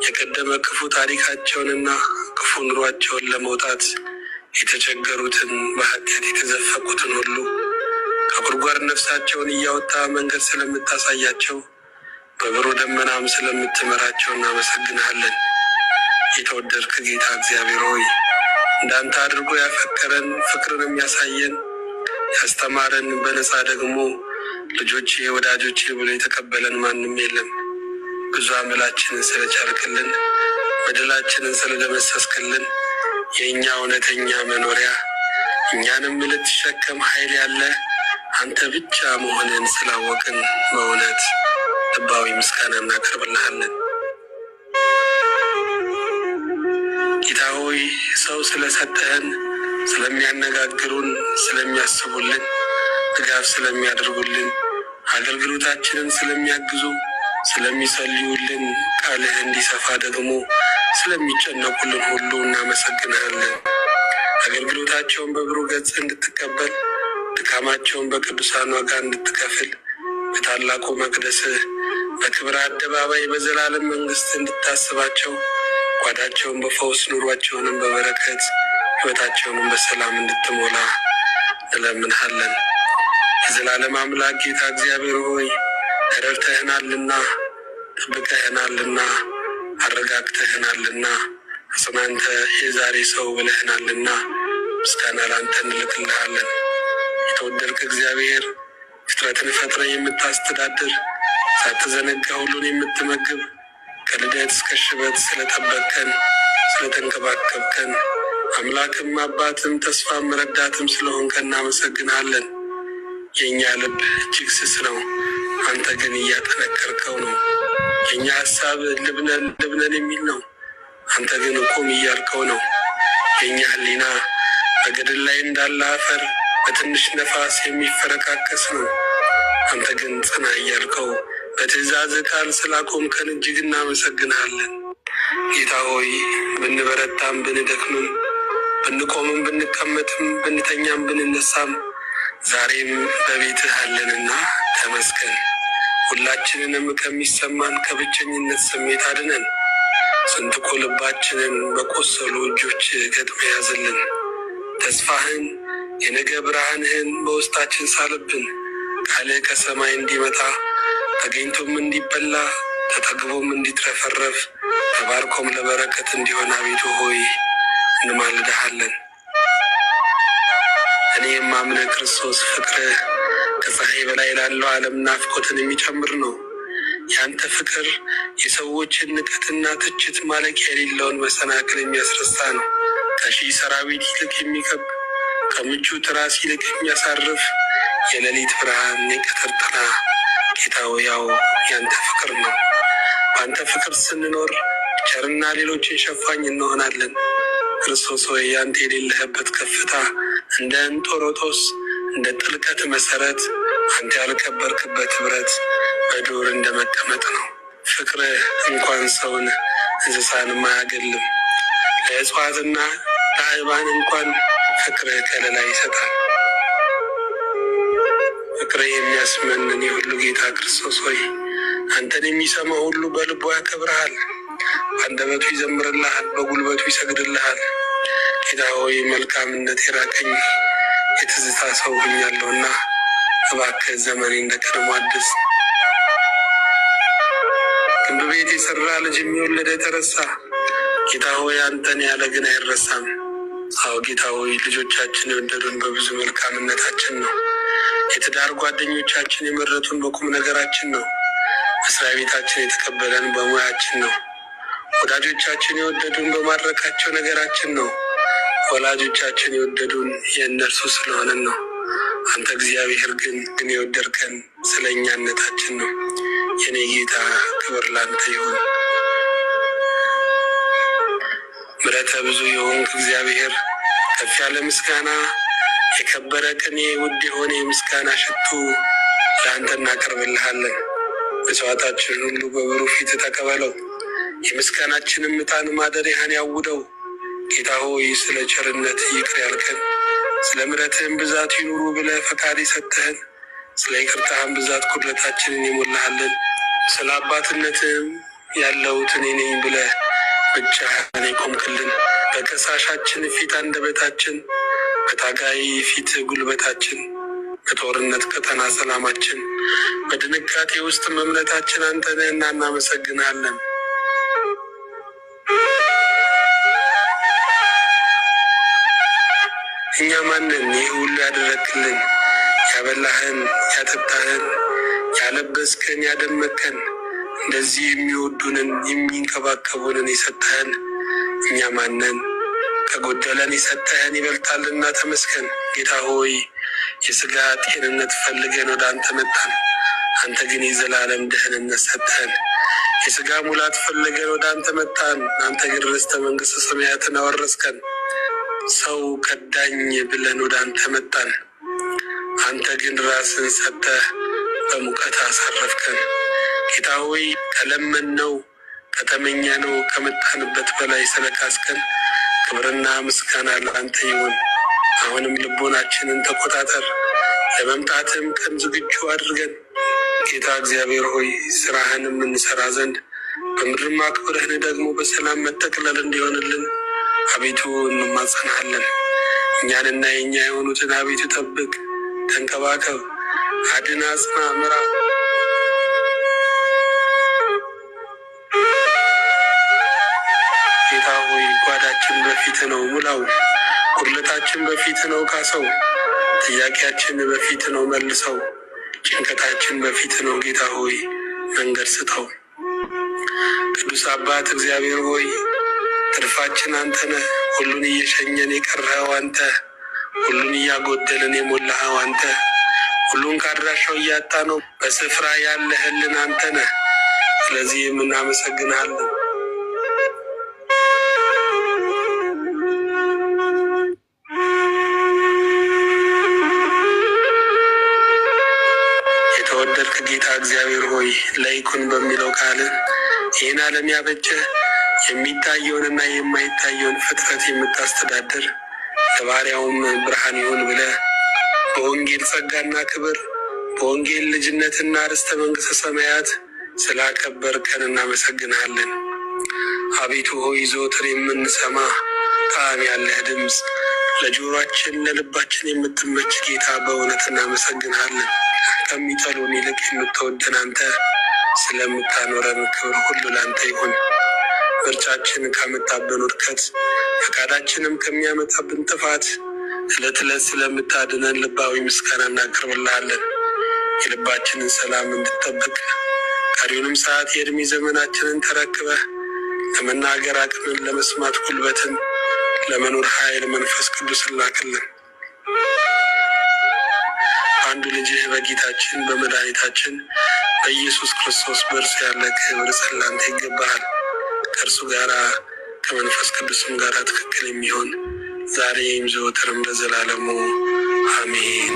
A: የቀደመ ክፉ ታሪካቸውንና ክፉ ኑሯቸውን ለመውጣት የተቸገሩትን በኃጢአት የተዘፈቁትን ሁሉ ከጉድጓድ ነፍሳቸውን እያወጣ መንገድ ስለምታሳያቸው በብሩህ ደመናም ስለምትመራቸው እናመሰግንሃለን። የተወደድክ ጌታ እግዚአብሔር ሆይ እንዳንተ አድርጎ ያፈቀረን ፍቅርን የሚያሳየን ያስተማረን በነፃ ደግሞ ልጆቼ ወዳጆቼ ብሎ የተቀበለን ማንም የለም። ብዙ አመላችንን ስለቻልክልን በደላችንን ስለደመሰስክልን የእኛ እውነተኛ መኖሪያ እኛንም ልትሸከም ኃይል ያለ አንተ ብቻ መሆንን ስላወቅን በእውነት ልባዊ ምስጋና እናቀርብልሃለን። ጌታ ሆይ ሰው ስለሰጠህን፣ ስለሚያነጋግሩን፣ ስለሚያስቡልን፣ ድጋፍ ስለሚያደርጉልን፣ አገልግሎታችንን ስለሚያግዙ፣ ስለሚጸልዩልን፣ ቃልህ እንዲሰፋ ደግሞ ስለሚጨነቁልን ሁሉ እናመሰግንሃለን። አገልግሎታቸውን በብሩህ ገጽ እንድትቀበል፣ ድካማቸውን በቅዱሳን ዋጋ እንድትከፍል፣ በታላቁ መቅደስህ በክብር አደባባይ በዘላለም መንግስት እንድታስባቸው ጓዳቸውን በፈውስ ኑሯቸውንም በበረከት ሕይወታቸውንም በሰላም እንድትሞላ እንለምንሃለን። የዘላለም አምላክ ጌታ እግዚአብሔር ሆይ ረድተህናልና፣ ጠብቀህናልና፣ አረጋግተህናልና፣ አጽናንተ የዛሬ ሰው ብለህናልና ምስጋና ላንተ እንልክልሃለን። የተወደድክ እግዚአብሔር ፍጥረትን ፈጥረ የምታስተዳድር ሳትዘነጋ ሁሉን የምትመግብ ከልደት እስከ ሽበት ስለጠበቅከን ስለተንከባከብከን አምላክም አባትም ተስፋም ረዳትም ስለሆንከን እናመሰግናለን። የእኛ ልብ እጅግ ስስ ነው፣ አንተ ግን እያጠነከርከው ነው። የእኛ ሀሳብ ልብነን የሚል ነው፣ አንተ ግን ቁም እያልከው ነው። የእኛ ሕሊና በገደል ላይ እንዳለ አፈር በትንሽ ነፋስ የሚፈረካከስ ነው፣ አንተ ግን ጽና እያልከው በትእዛዝ ቃል ስላቆምከን እጅግ እናመሰግናለን። ጌታ ሆይ ብንበረታም ብንደክምም ብንቆምም ብንቀመጥም ብንተኛም ብንነሳም ዛሬም በቤትህ አለንና ተመስገን። ሁላችንንም ከሚሰማን ከብቸኝነት ስሜት አድነን። ስንጥቆ ልባችንን በቆሰሉ እጆች ገጥመ ያዝልን። ተስፋህን የነገ ብርሃንህን በውስጣችን ሳልብን። ቃልህ ከሰማይ እንዲመጣ ተገኝቶም እንዲበላ ተጠግቦም እንዲትረፈረፍ ተባርኮም ለበረከት እንዲሆን አቤቱ ሆይ እንማልድሃለን። እኔ የማምነ ክርስቶስ ፍቅርህ ከፀሐይ በላይ ላለው ዓለም ናፍቆትን የሚጨምር ነው። ያንተ ፍቅር የሰዎችን ንቀትና ትችት ማለቂያ የሌለውን መሰናክል የሚያስረሳ ነው። ከሺህ ሰራዊት ይልቅ የሚከብ ከምቹ ትራስ ይልቅ የሚያሳርፍ የሌሊት ብርሃን የቀትር ጥላ ጌታ ሆይ ያው ያንተ ፍቅር ነው። በአንተ ፍቅር ስንኖር ቸርና ሌሎችን ሸፋኝ እንሆናለን። ክርስቶስ ሆይ ያንተ የሌለህበት ከፍታ እንደ እንጦሮጦስ እንደ ጥልቀት መሰረት አንተ ያልከበርክበት ህብረት በዱር እንደ መቀመጥ ነው። ፍቅርህ እንኳን ሰውን እንስሳንም አያገልም። ለእጽዋትና ለአይባን እንኳን ፍቅርህ ከለላ ይሰጣል። ፍቅርህ የሚያስመንን የሁሉ ጌታ ክርስቶስ ሆይ አንተን የሚሰማ ሁሉ በልቦ ያከብርሃል፣ በአንደበቱ ይዘምርልሃል፣ በጉልበቱ ይሰግድልሃል። ጌታ ሆይ መልካምነት የራቀኝ የትዝታ ሰው ሆኛለሁና እባክህ ዘመኔ እንደ ቀድሞ አድስ። ግንብ ቤት የሰራ ልጅ የሚወለደ የተረሳ ጌታ ሆይ አንተን ያለ ግን አይረሳም። አዎ ጌታ ሆይ ልጆቻችን የወደዱን በብዙ መልካምነታችን ነው። የትዳር ጓደኞቻችን የመረጡን በቁም ነገራችን ነው። መስሪያ ቤታችን የተቀበለን በሙያችን ነው። ወዳጆቻችን የወደዱን በማድረካቸው ነገራችን ነው። ወላጆቻችን የወደዱን የእነርሱ ስለሆነን ነው። አንተ እግዚአብሔር ግን የወደድከን ስለ እኛነታችን ነው። የኔ ጌታ ክብር ላንተ ይሁን። ምሕረተ ብዙ የሆንክ እግዚአብሔር ከፍ ያለ ምስጋና የከበረ ቅኔ ውድ የሆነ የምስጋና ሽቱ ለአንተ እናቀርብልሃለን። መስዋዕታችንን ሁሉ በብሩህ ፊት ተቀበለው። የምስጋናችንን ዕጣን ማደሪያህን ያውደው። ጌታ ሆይ ስለ ቸርነት ይቅር ያልከን፣ ስለ ምሕረትህም ብዛት ይኑሩ ብለህ ፈቃድ የሰጠህን፣ ስለ ይቅርታህም ብዛት ጉድለታችንን የሞላሃልን፣ ስለ አባትነትህም ያለሁት እኔ ነኝ ብለህ ብቻህን የቆምክልን፣ በከሳሻችን ፊት አንደበታችን፣ በታጋይ ፊት ጉልበታችን፣ በጦርነት ቀጠና ሰላማችን፣ በድንጋጤ ውስጥ እምነታችን አንተ ነህና እናመሰግናለን። እኛ ማንን ይህ ሁሉ ያደረግክልን? ያበላህን፣ ያጠጣህን፣ ያለበስከን፣ ያደመከን፣ እንደዚህ የሚወዱንን የሚንከባከቡንን የሰጠህን እኛ ማንን? ከጎደለን የሰጠህን ይበልጣልና ተመስገን። ጌታ ሆይ የስጋ ጤንነት ፈልገን ወደ አንተ መጣን፣ አንተ ግን የዘላለም ደህንነት ሰጠህን። የስጋ ሙላት ፈልገን ወደ አንተ መጣን፣ አንተ ግን ርስተ መንግሥተ ሰማያትን አወረስከን። ሰው ከዳኝ ብለን ወደ አንተ መጣን፣ አንተ ግን ራስን ሰጠህ በሙቀት አሳረፍከን። ጌታ ሆይ ከለመንነው ከተመኘነው ከመጣንበት በላይ ስለካስከን ክብርና ምስጋና ለአንተ ይሁን። አሁንም ልቦናችንን ተቆጣጠር፣ ለመምጣትም ቀን ዝግጁ አድርገን። ጌታ እግዚአብሔር ሆይ ስራህን የምንሰራ ዘንድ በምድርም አክብረህን ደግሞ በሰላም መጠቅለል እንዲሆንልን አቤቱ እንማጸናለን። እኛንና የእኛ የሆኑትን አቤቱ ጠብቅ፣ ተንከባከብ፣ አድን፣ አጽና፣ ምራ። ጌታ ሆይ ጓዳችን በፊት ነው ሙላው፣ ጉድለታችን በፊት ነው ካሰው፣ ጥያቄያችን በፊት ነው መልሰው፣ ጭንቀታችን በፊት ነው ጌታ ሆይ መንገድ ስጠው። ቅዱስ አባት እግዚአብሔር ሆይ ትርፋችን አንተ ነህ። ሁሉን እየሸኘን የቀረኸው አንተ፣ ሁሉን እያጎደልን የሞላኸው አንተ፣ ሁሉን ካድራሻው እያጣ ነው በስፍራ ያለህልን አንተ ነህ። ስለዚህም እናመሰግንሃለን። የተወደድክ ጌታ እግዚአብሔር ሆይ ለይኩን በሚለው ቃል ይህን ዓለም ያበጀህ የሚታየውንና የማይታየውን ፍጥረት የምታስተዳድር ለባሪያውም ብርሃን ይሁን ብለህ በወንጌል ጸጋና ክብር በወንጌል ልጅነትና ርስተ መንግሥተ ሰማያት ስላከበርከን እናመሰግንሃለን። አቤቱ ሆይ ዘወትር የምንሰማ ጣዕም ያለህ ድምፅ ለጆሮአችን ለልባችን የምትመች ጌታ በእውነት እናመሰግንሃለን። ከሚጠሉን ይልቅ የምትወደን አንተ ስለምታኖረን ክብር ሁሉ ላንተ ይሁን። ምርጫችን ካመጣብን ውድቀት ፈቃዳችንም ከሚያመጣብን ጥፋት ዕለት ዕለት ስለምታድነን ልባዊ ምስጋና እናቀርብልሃለን። የልባችንን ሰላም እንድጠብቅ ቀሪውንም ሰዓት የዕድሜ ዘመናችንን ተረክበህ ለመናገር አቅምን፣ ለመስማት ጉልበትን፣ ለመኖር ኃይል መንፈስ ቅዱስ ላክልን። አንዱ ልጅህ በጌታችን በመድኃኒታችን በኢየሱስ ክርስቶስ በእርሱ ያለ ክብር ጸላንተ ይገባሃል። ከእርሱ ጋር ከመንፈስ ቅዱስም ጋር ትክክል የሚሆን ዛሬም ዘወትርም ለዘላለሙ አሜን።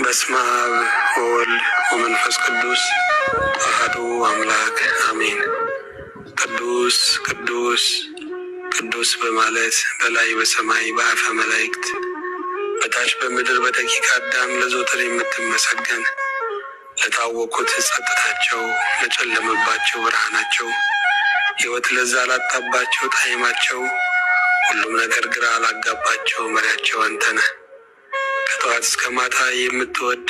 A: በስመ አብ ወወልድ ወመንፈስ ቅዱስ አሐዱ አምላክ አሜን። ቅዱስ ቅዱስ ቅዱስ በማለት በላይ በሰማይ በአፈ መላእክት በታች በምድር በደቂቀ አዳም ለዘወትር የምትመሰገን ለታወቁት ጸጥታቸው፣ ለጨለመባቸው ብርሃናቸው፣ ሕይወት ለዛ ላጣባቸው ጣዕማቸው፣ ሁሉም ነገር ግራ ላጋባቸው መሪያቸው አንተ ነህ። ከጠዋት እስከ ማታ የምትወድ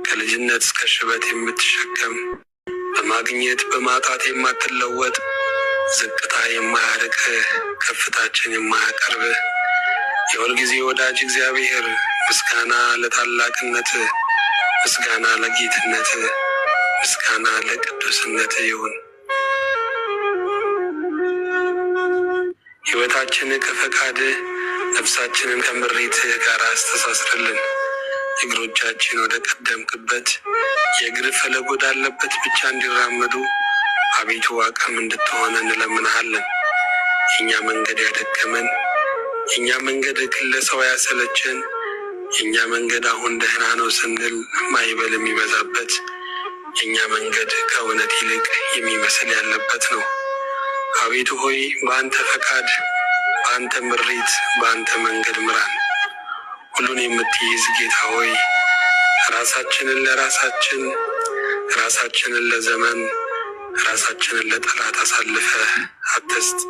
A: ከልጅነት እስከ ሽበት የምትሸከም በማግኘት በማጣት የማትለወጥ ዝቅታ የማያርቅ ከፍታችን የማያቀርብ የሁልጊዜ ወዳጅ እግዚአብሔር ምስጋና ለታላቅነት፣ ምስጋና ለጌትነት፣ ምስጋና ለቅዱስነት ይሁን። ሕይወታችን ከፈቃድ ነፍሳችንን ከምሬት ጋር አስተሳስርልን። እግሮቻችን ወደ ቀደምክበት የእግር ፈለግ ወዳለበት ብቻ እንዲራመዱ አቤቱ አቅም እንድትሆነ እንለምንሃለን። የእኛ መንገድ ያደከመን፣ የእኛ መንገድ ግለሰው ያሰለችን፣ የእኛ መንገድ አሁን ደህና ነው ስንል ማይበል የሚበዛበት፣ የእኛ መንገድ ከእውነት ይልቅ የሚመስል ያለበት ነው። አቤቱ ሆይ በአንተ ፈቃድ፣ በአንተ ምሪት፣ በአንተ መንገድ ምራን። ሁሉን የምትይዝ ጌታ ሆይ ራሳችንን ለራሳችን፣ ራሳችንን ለዘመን፣ ራሳችንን ለጠላት አሳልፈህ አትስጥ።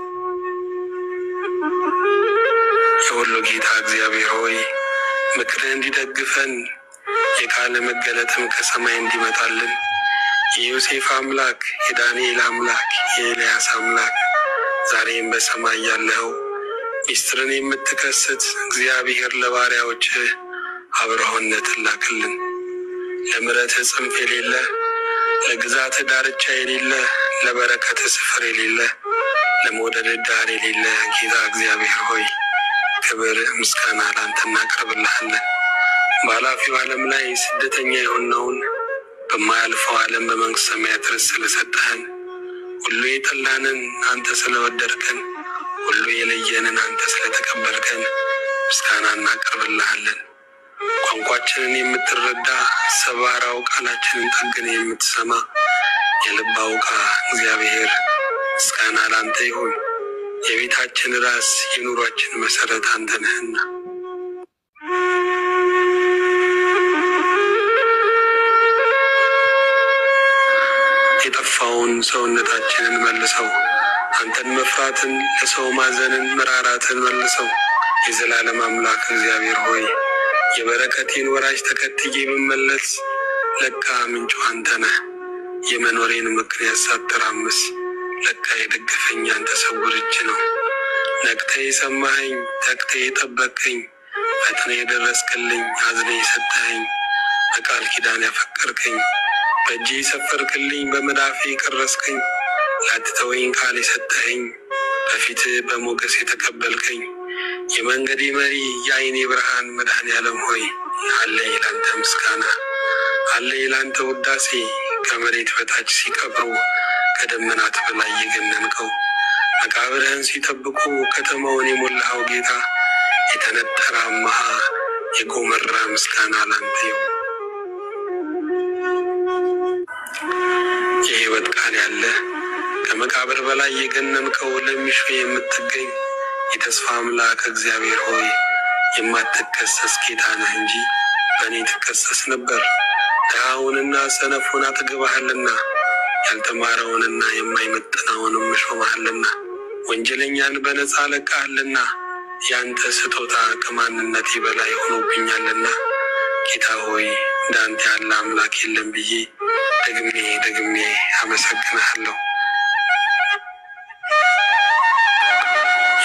A: የሁሉ ጌታ እግዚአብሔር ሆይ ምክርህ እንዲደግፈን የቃል መገለጥም ከሰማይ እንዲመጣልን የዮሴፍ አምላክ፣ የዳንኤል አምላክ፣ የኤልያስ አምላክ ዛሬም በሰማይ ያለኸው ሚስጥርን የምትከስት እግዚአብሔር ለባሪያዎች አብርሆነትን ላክልን። ለምሕረትህ ጽንፍ የሌለ፣ ለግዛትህ ዳርቻ የሌለ፣ ለበረከትህ ስፍር የሌለ፣ ለመውደድህ ዳር የሌለ ጌታ እግዚአብሔር ሆይ ክብር ምስጋና ላንተ እናቀርብልሃለን። በኃላፊው ዓለም ላይ ስደተኛ የሆነውን በማያልፈው ዓለም በመንግሥተ ሰማያት ርስት ስለሰጠህን፣ ሁሉ የጠላንን አንተ ስለወደድከን፣ ሁሉ የለየንን አንተ ስለተቀበልከን ምስጋና እናቀርብልሃለን። ቋንቋችንን የምትረዳ ሰባራው ቃላችንን ጠግን የምትሰማ የልብ አውቃ እግዚአብሔር ምስጋና ላንተ ይሁን። የቤታችን ራስ የኑሯችን መሰረት አንተ ነህና። የጠፋውን ሰውነታችንን መልሰው፣ አንተን መፍራትን ለሰው ማዘንን መራራትን መልሰው። የዘላለም አምላክ እግዚአብሔር ሆይ የበረከቴን ወራጅ ተከትዬ ብመለስ ለካ ምንጩ አንተ ነህ። የመኖሬን ምክንያት ሳተራምስ ለካ የደገፈኝ አንተ ስውር እጅ ነው። ነቅተህ የሰማኸኝ፣ ተግተህ የጠበቅኸኝ፣ ፈጥነህ የደረስክልኝ፣ አዝነህ የሰጠኸኝ፣ በቃል ኪዳን ያፈቀርከኝ፣ በእጄ የሰፈርክልኝ፣ በመዳፌ የቀረስከኝ፣ ላትተወኝ ቃል የሰጠኸኝ፣ በፊትህ በሞገስ የተቀበልከኝ፣ የመንገዴ መሪ የዓይኔ ብርሃን መድኃኔዓለም ሆይ አለኝ ላንተ ምስጋና፣ አለኝ ላንተ ውዳሴ። ከመሬት በታች ሲቀብሩ ከደመናት በላይ የገነንከው፣ መቃብርህን ሲጠብቁ ከተማውን የሞላኸው ጌታ፣ የተነጠረ አምሃ የጎመራ ምስጋና ላንተ ይሁን። የሕይወት ቃል ያለ ከመቃብር በላይ የገነንከው፣ ለሚሹ የምትገኝ የተስፋ አምላክ እግዚአብሔር ሆይ የማትከሰስ ጌታ ነህ እንጂ በእኔ ትከሰስ ነበር። ድሃውንና ሰነፉን አጥግበሃልና፣ ያልተማረውንና የማይመጥነውንም ሾመሃልና፣ ወንጀለኛን በነፃ ለቀሃልና፣ ያንተ ስጦታ ከማንነቴ በላይ ሆኖብኛልና። ጌታ ሆይ እንዳንተ ያለ አምላክ የለም ብዬ ደግሜ አመሰግንሃለሁ።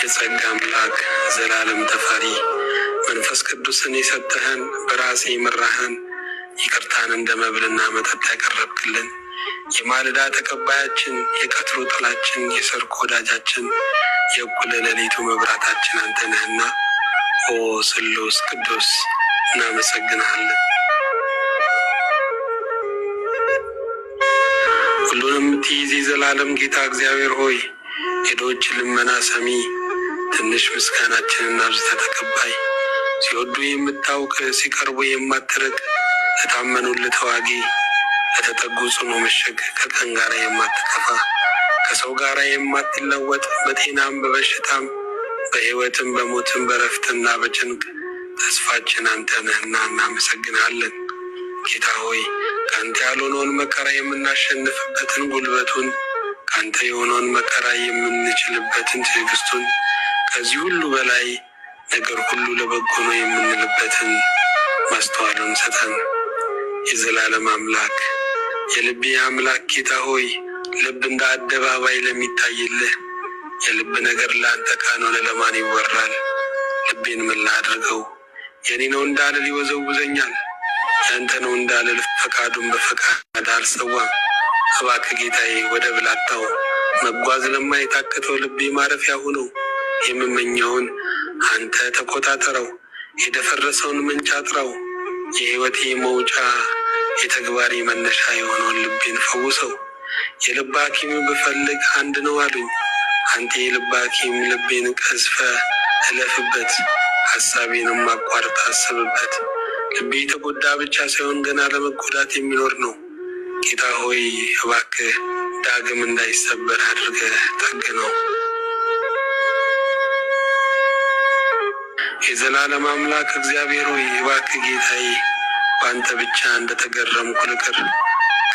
A: የጸጋ አምላክ ዘላለም ተፈሪ መንፈስ ቅዱስን የሰጠህን፣ በራሴ የመራህን፣ ይቅርታን እንደ መብልና መጠጥ ያቀረብክልን፣ የማለዳ ተቀባያችን፣ የቀትሩ ጥላችን፣ የሰርክ ወዳጃችን፣ የእኩለ ሌሊቱ መብራታችን አንተ ነህና ኦ ስሉስ ቅዱስ እናመሰግንሃለን። ሁሉንም ትይዝ የዘላለም ጌታ እግዚአብሔር ሆይ የድሆች ልመና ሰሚ፣ ትንሽ ምስጋናችንን አብዝተህ ተቀባይ፣ ሲወዱ የምታውቅ ሲቀርቡ የማትርቅ፣ ለታመኑልህ ተዋጊ፣ ለተጠጉ ጽኑ ምሽግ፣ ከቀን ጋር የማትከፋ፣ ከሰው ጋር የማትለወጥ፣ በጤናም በበሽታም በሕይወትም በሞትም በረፍትና በጭንቅ ተስፋችን አንተ ነህና እናመሰግናለን። ጌታ ሆይ ከአንተ ያልሆነውን መከራ የምናሸንፍበትን ጉልበቱን፣ ከአንተ የሆነውን መከራ የምንችልበትን ትዕግስቱን፣ ከዚህ ሁሉ በላይ ነገር ሁሉ ለበጎ ነው የምንልበትን ማስተዋሉን ሰጠን። የዘላለም አምላክ የልቤ አምላክ ጌታ ሆይ ልብ እንደ አደባባይ ለሚታይልህ የልብ ነገር ለአንተ ካልሆነ ለማን ይወራል? ልቤን ምን ላድርገው? የኔ ነው እንዳልል ይወዘውዘኛል፣ ያንተ ነው እንዳልል ፈቃዱን በፈቃድ አልሰዋም። እባክህ ጌታዬ ወደ ብላታው መጓዝ ለማይታክተው ልቤ ማረፊያ ሁነው። የምመኘውን አንተ ተቆጣጠረው፣ የደፈረሰውን ምንጭ አጥራው። የሕይወቴ መውጫ የተግባሪ መነሻ የሆነውን ልቤን ፈውሰው። የልብ ሐኪም ብፈልግ አንድ ነው አሉኝ። አንተ የልብ ሐኪም ልቤን ቀዝፈ እለፍበት፣ ሐሳቤንም አቋርጥ አስብበት። ልቤ የተጎዳ ብቻ ሳይሆን ገና ለመጎዳት የሚኖር ነው። ጌታ ሆይ እባክህ ዳግም እንዳይሰበር አድርገህ ጠግነው። የዘላለም አምላክ እግዚአብሔር ሆይ እባክህ ጌታዬ በአንተ ብቻ እንደተገረምኩ ልቅር፣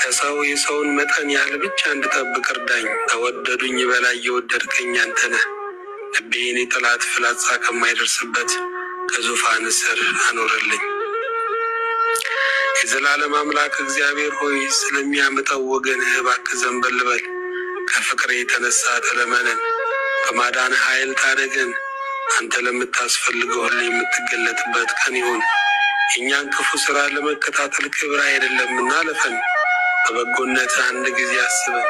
A: ከሰው የሰውን መጠን ያህል ብቻ እንድጠብቅ እርዳኝ። ከወደዱኝ በላይ የወደድከኝ አንተ ነህ። ልቤን የጠላት ፍላጻ ከማይደርስበት ከዙፋን ስር አኖርልኝ። የዘላለም አምላክ እግዚአብሔር ሆይ ስለሚያምጠው ወገንህ እባክህ ዘንበል በል። ከፍቅር የተነሳ ተለመነን፣ በማዳን ኃይል ታደገን። አንተ ለምታስፈልገው ሁሉ የምትገለጥበት ቀን ይሁን። የእኛን ክፉ ስራ ለመከታተል ክብር አይደለምና አለፈን፣ በበጎነት አንድ ጊዜ አስበን።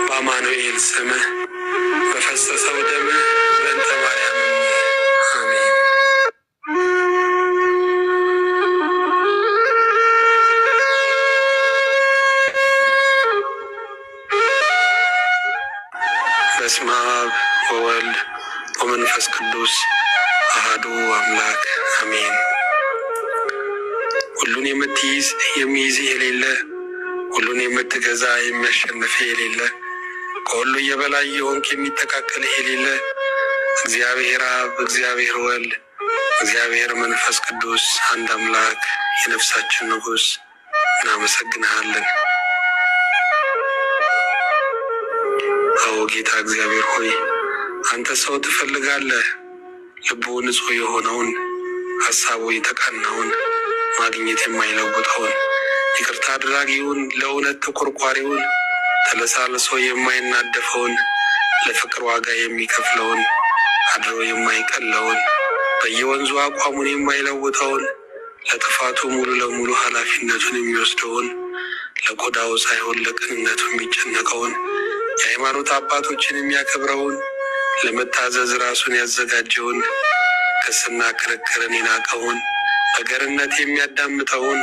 A: በአማኑኤል ስምህ በፈሰሰው ደምህ በእንተ ማርያም አሜን። በስመ አብ ወወልድ ወመንፈስ ቅዱስ አሐዱ አምላክ አሜን። ሁሉን የምትይዝ የሚይዝ የሌለ ሁሉን የምትገዛ የሚያሸንፍ የሌለ ከሁሉ የበላይ የሆንክ የሚተካከል የሌለ እግዚአብሔር አብ፣ እግዚአብሔር ወልድ፣ እግዚአብሔር መንፈስ ቅዱስ አንድ አምላክ የነፍሳችን ንጉሥ እናመሰግንሃለን። አዎ ጌታ እግዚአብሔር ሆይ አንተ ሰው ትፈልጋለህ። ልቡ ንጹሕ የሆነውን ሐሳቡ የተቀናውን ማግኘት የማይለውጠውን ይቅርታ አድራጊውን ለእውነት ተቆርቋሪውን ተለሳልሶ የማይናደፈውን ለፍቅር ዋጋ የሚከፍለውን አድሮ የማይቀለውን በየወንዙ አቋሙን የማይለውጠውን ለጥፋቱ ሙሉ ለሙሉ ኃላፊነቱን የሚወስደውን ለቆዳው ሳይሆን ለቅንነቱ የሚጨነቀውን የሃይማኖት አባቶችን የሚያከብረውን ለመታዘዝ ራሱን ያዘጋጀውን ክስና ክርክርን የናቀውን በገርነት የሚያዳምጠውን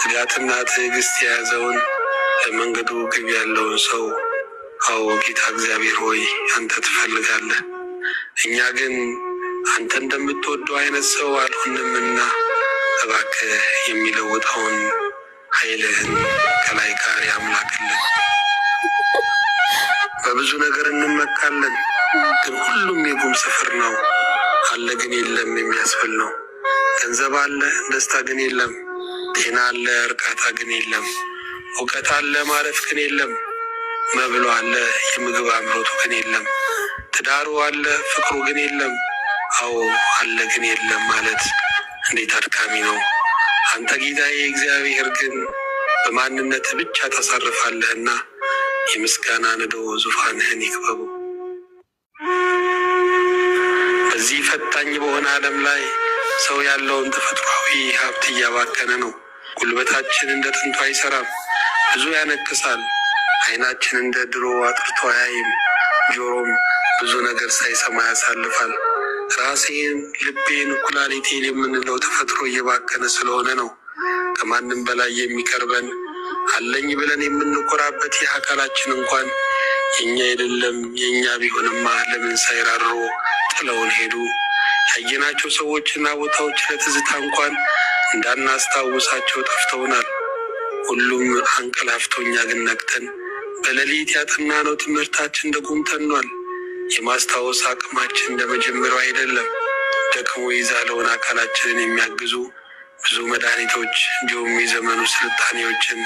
A: ትጋትና ትዕግስት የያዘውን ለመንገዱ ግብ ያለውን ሰው አዎ ጌታ እግዚአብሔር ሆይ አንተ ትፈልጋለህ። እኛ ግን አንተ እንደምትወደው አይነት ሰው አልሆንምና እባክህ የሚለውጠውን ኃይልህን ከላይ ጋር ያምላክልን። በብዙ ነገር እንመካለን፣ ግን ሁሉም የጉም ስፍር ነው። አለ ግን የለም የሚያስብል ነው። ገንዘብ አለ፣ ደስታ ግን የለም። ጤና አለ፣ እርካታ ግን የለም። እውቀት አለ፣ ማረፍ ግን የለም። መብሎ አለ፣ የምግብ አምሮቱ ግን የለም። ትዳሩ አለ፣ ፍቅሩ ግን የለም። አዎ አለ ግን የለም ማለት እንዴት አድካሚ ነው። አንተ ጌታዬ እግዚአብሔር ግን በማንነት ብቻ ታሳርፋለህና የምስጋና ነዶ ዙፋንህን ይክበቡ። በዚህ ፈታኝ በሆነ ዓለም ላይ ሰው ያለውን ተፈጥሯዊ ሀብት እያባከነ ነው። ጉልበታችን እንደ ጥንቱ አይሰራም፣ ብዙ ያነክሳል። ዓይናችን እንደ ድሮ አጥርቶ አያይም፣ ጆሮም ብዙ ነገር ሳይሰማ ያሳልፋል። ራሴን፣ ልቤን፣ ኩላሊቴን የምንለው ተፈጥሮ እየባከነ ስለሆነ ነው። ከማንም በላይ የሚቀርበን አለኝ ብለን የምንኮራበት ይህ አካላችን እንኳን የኛ አይደለም። የኛ ቢሆንማ ለምን ሳይራሩ ጥለውን ሄዱ። ያየናቸው ሰዎችና ቦታዎች ለትዝታ እንኳን እንዳናስታውሳቸው ጠፍተውናል። ሁሉም አንቀላፍቶ እኛ ግን ነቅተን በሌሊት ያጠናነው ትምህርታችን ደጉም ተኗል። የማስታወስ አቅማችን እንደመጀመሪያው አይደለም። ደክሞ ይዛለውን አካላችንን የሚያግዙ ብዙ መድኃኒቶች እንዲሁም የዘመኑ ስልጣኔዎችን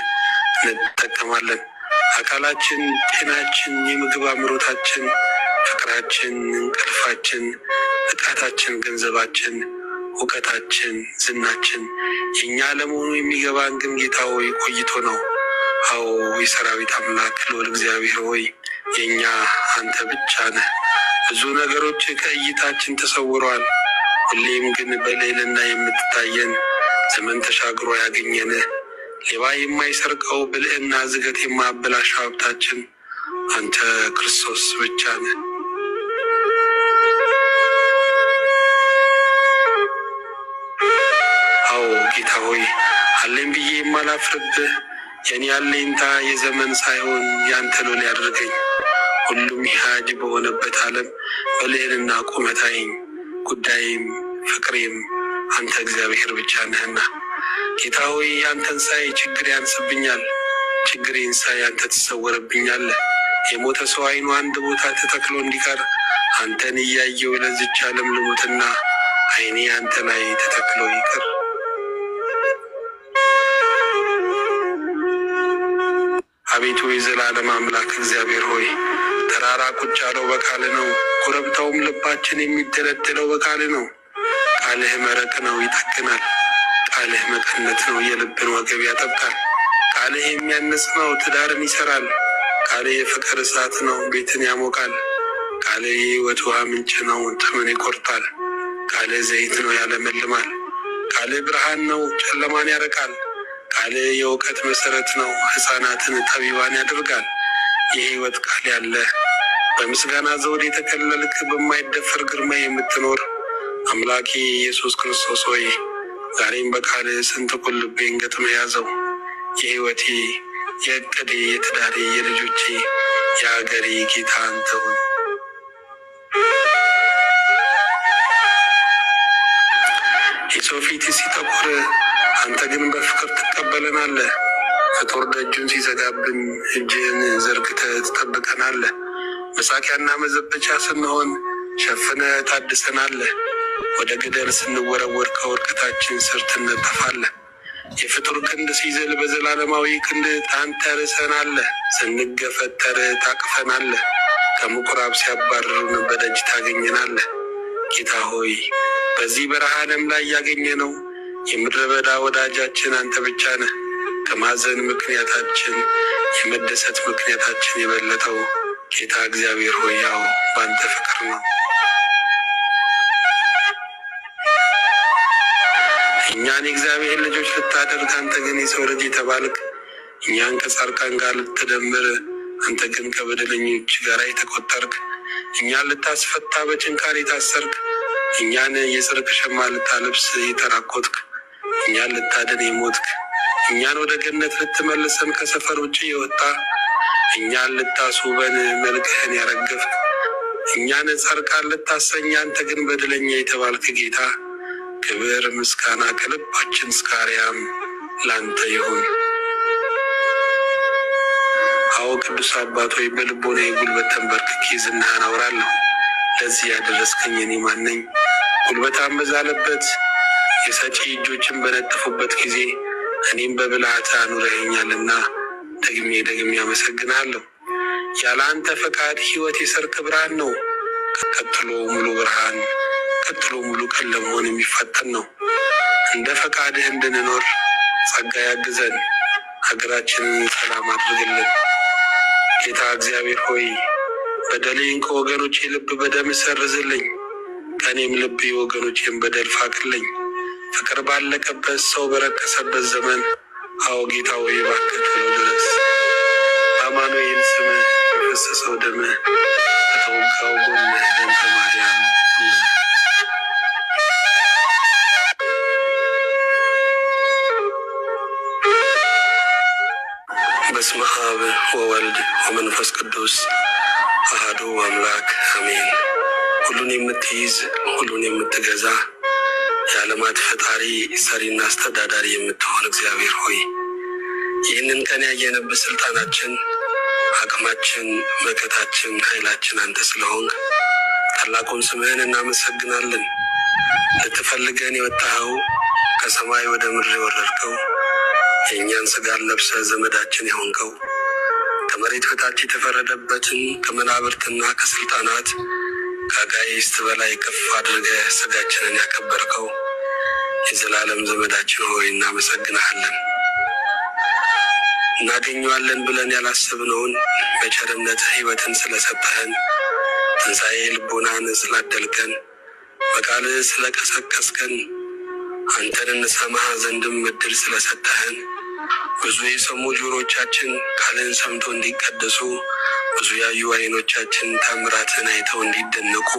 A: እንጠቀማለን። አካላችን፣ ጤናችን፣ የምግብ አምሮታችን፣ ፍቅራችን፣ እንቅልፋችን፣ ብቃታችን፣ ገንዘባችን፣ እውቀታችን፣ ዝናችን የእኛ ለመሆኑ የሚገባን ግን ጌታ ሆይ ቆይቶ ነው። አዎ የሰራዊት አምላክ ልዑል እግዚአብሔር ሆይ የእኛ አንተ ብቻ ነህ። ብዙ ነገሮች ከእይታችን ተሰውረዋል። ሁሌም ግን በልዕልና የምትታየን ዘመን ተሻግሮ ያገኘንህ ሌባ የማይሰርቀው ብልህና ዝገት የማያበላሸው ሀብታችን አንተ ክርስቶስ ብቻ ነህ። አዎ ጌታ ሆይ አለኝ ብዬ የማላፍርብህ የኔ አለኝታ የዘመን ሳይሆን ያንተ ሎሌ ያድርገኝ። ሁሉም ያጅ በሆነበት ዓለም በልዕልና ቁመታይኝ ጉዳይም ፍቅሬም አንተ እግዚአብሔር ብቻ ነህና ጌታ ሆይ አንተን ሳይ ችግር ያንስብኛል፣ ችግሬን ሳይ አንተ ትሰወርብኛለህ። የሞተ ሰው አይኑ አንድ ቦታ ተተክሎ እንዲቀር አንተን እያየው ለዚች ዓለም ልሙትና አይኔ አንተ ላይ ተተክሎ ይቅር። አቤቱ የዘላለም አምላክ እግዚአብሔር ሆይ ተራራ ቁጭ ያለው በቃል ነው፣ ኮረብታውም ልባችን የሚደለድለው በቃል ነው። ቃልህ መረቅ ነው ይጠግናል፣ ቃልህ መቀነት ነው የልብን ወገብ ያጠብቃል። ቃልህ የሚያንጽ ነው ትዳርን ይሰራል። ቃልህ የፍቅር እሳት ነው ቤትን ያሞቃል። ቃልህ የሕይወት ውሃ ምንጭ ነው ጥምን ይቆርጣል። ቃልህ ዘይት ነው ያለመልማል። ቃልህ ብርሃን ነው ጨለማን ያረቃል። ቃልህ የእውቀት መሰረት ነው ሕፃናትን ጠቢባን ያደርጋል። የሕይወት ቃል ያለህ በምስጋና ዘውድ የተከለልክ በማይደፈር ግርማ የምትኖር አምላኬ ኢየሱስ ክርስቶስ ሆይ ዛሬም በቃልህ ስንጥቁን ልቤን ገጥመ ያዘው። የሕይወቴ፣ የእቅዴ፣ የትዳሬ፣ የልጆቼ፣ የአገሬ ጌታ አንተ ሁን። የሰው ፊት ሲጠቁር አንተ ግን በፍቅር ትቀበለናለህ። ፍጡር ደጁን ሲዘጋብን እጅህን ዘርግተህ ትጠብቀናለህ። መሳቂያና መዘበቻ ስንሆን ሸፍነህ ታድሰናለህ። ወደ ገደል ስንወረወር ከውድቀታችን ስር ትነጠፋለህ። የፍጡር ክንድ ሲዝል በዘላለማዊ ክንድ ታንተርሰናለህ። ስንገፈተር ታቅፈናለህ። ከምኩራብ ሲያባርሩን በደጅ ታገኘናለህ። ጌታ ሆይ በዚህ በረሃ ዓለም ላይ ያገኘነው የምድረ በዳ ወዳጃችን አንተ ብቻ ነህ። ከማዘን ምክንያታችን የመደሰት ምክንያታችን የበለጠው ጌታ እግዚአብሔር ሆይ ያው በአንተ ፍቅር ነው። እኛን የእግዚአብሔር ልጆች ልታደርግ አንተ ግን የሰው ልጅ የተባልክ፣ እኛን ከጻድቃን ጋር ልትደምር አንተ ግን ከበደለኞች ጋር የተቆጠርክ፣ እኛን ልታስፈታ በጭንካር የታሰርክ፣ እኛን የጽድቅ ሸማ ልታለብስ የተራኮትክ፣ እኛን ልታድን የሞትክ፣ እኛን ወደ ገነት ልትመልሰን ከሰፈር ውጭ የወጣ፣ እኛን ልታስውበን መልክህን ያረገፍክ፣ እኛን ጻድቃን ልታሰኝ አንተ ግን በደለኛ የተባልክ ጌታ ክብር ምስጋና ከልባችን እስከ አርያም ላንተ ይሁን። አዎ ቅዱስ አባት ሆይ በልቦናዬ ጉልበት ተንበርክኬ ዝናህን አወራለሁ። ለዚህ ያደረስከኝ እኔ ማን ነኝ? ጉልበታም በዛለበት የሰጪ እጆችን በነጠፉበት ጊዜ እኔም በብልሃት አኑረኸኛልና ደግሜ አመሰግንሃለሁ። ያለ አንተ ፈቃድ ሕይወት የሰርክ ብርሃን ነው። ቀጥሎ ሙሉ ብርሃን፣ ቀጥሎ ሙሉ ቀን ለመሆን የሚፈተን ነው። እንደ ፈቃድህ እንድንኖር ጸጋ ያግዘን። ሀገራችንን ሰላም አድርግልን። ጌታ እግዚአብሔር ሆይ በደሌን ከወገኖቼ ልብ በደም ሰርዝልኝ። ከእኔም ልብ የወገኖቼን በደል ፋቅልኝ። ፍቅር ባለቀበት ሰው በረከሰበት ዘመን አዎ ጌታ ሆይ እባክህ ቶሎ ድረስ። በአማኑኤል ስም በፈሰሰው ደምህ በተወጋው ጎንህ ደንተ ማርያም በስመ አብ ወወልድ ወመንፈስ ቅዱስ አሐዱ አምላክ አሜን። ሁሉን የምትይዝ ሁሉን የምትገዛ የዓለማት ፈጣሪ ሰሪና አስተዳዳሪ የምትሆን እግዚአብሔር ሆይ ይህንን ቀን ያየንበት ስልጣናችን፣ አቅማችን፣ መከታችን፣ ኃይላችን አንተ ስለሆንክ ታላቁን ስምህን እናመሰግናለን። ልትፈልገን የወጣኸው ከሰማይ ወደ ምድር የወረድከው የእኛን ስጋን ለብሰ ዘመዳችን የሆንከው ከመሬት በታች የተፈረደበትን ከመናብርትና ከስልጣናት ከአጋይስት በላይ ከፍ አድርገ ስጋችንን ያከበርከው የዘላለም ዘመዳችን ሆይ እናመሰግናለን። እናገኘዋለን ብለን ያላሰብነውን በቸርነት ሕይወትን ስለሰጠህን፣ ትንሣኤ ልቦናን ስላደልከን፣ በቃልህ ስለቀሰቀስከን፣ አንተን እንሰማህ ዘንድም እድል ስለሰጠህን፣ ብዙ የሰሙ ጆሮቻችን ቃልህን ሰምቶ እንዲቀደሱ፣ ብዙ ያዩ ዓይኖቻችን ታምራትን አይተው እንዲደነቁ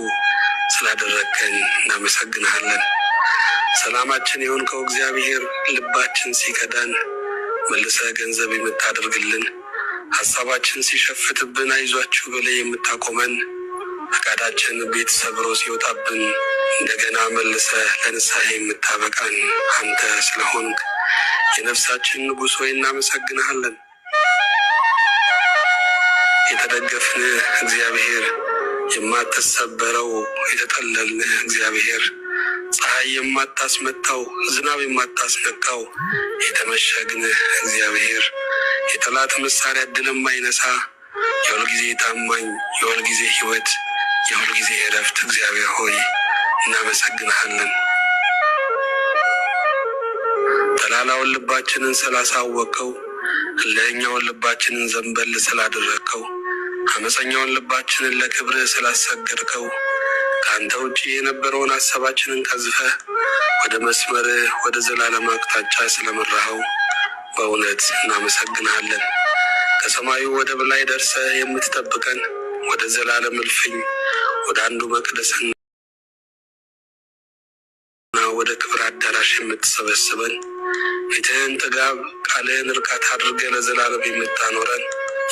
A: ስላደረግከን እናመሰግንሃለን። ሰላማችን የሆንከው እግዚአብሔር ልባችን ሲከዳን መልሰ ገንዘብ የምታደርግልን፣ ሀሳባችን ሲሸፍትብን አይዟችሁ በላይ የምታቆመን፣ ፈቃዳችን ቤት ሰብሮ ሲወጣብን እንደገና መልሰ ለንስሐ የምታበቃን አንተ ስለሆንክ የነፍሳችን ንጉሥ ሆይ እናመሰግንሃለን። የተደገፍንህ እግዚአብሔር፣ የማትሰበረው የተጠለልንህ እግዚአብሔር፣ ፀሐይ የማታስመታው ዝናብ የማታስነካው የተመሸግንህ እግዚአብሔር፣ የጠላት መሳሪያ ድል የማይነሳ የሁልጊዜ ታማኝ፣ የሁልጊዜ ሕይወት፣ የሁልጊዜ እረፍት እግዚአብሔር ሆይ እናመሰግንሃለን። ተላላውን ልባችንን ስላሳወቀው፣ እልኸኛውን ልባችንን ዘንበል ስላደረግከው፣ አመፀኛውን ልባችንን ለክብርህ ስላሰገድከው፣ ከአንተ ውጭ የነበረውን ሀሳባችንን ቀዝፈህ ወደ መስመርህ ወደ ዘላለም አቅጣጫ ስለመራኸው በእውነት እናመሰግንሃለን። ከሰማዩ ወደብ ላይ ደርሰህ የምትጠብቀን፣ ወደ ዘላለም እልፍኝ ወደ አንዱ መቅደስና ወደ ክብር አዳራሽ የምትሰበስበን፣ ፊትህን ጥጋብ ቃልህን እርቃት አድርገህ ለዘላለም የምታኖረን፣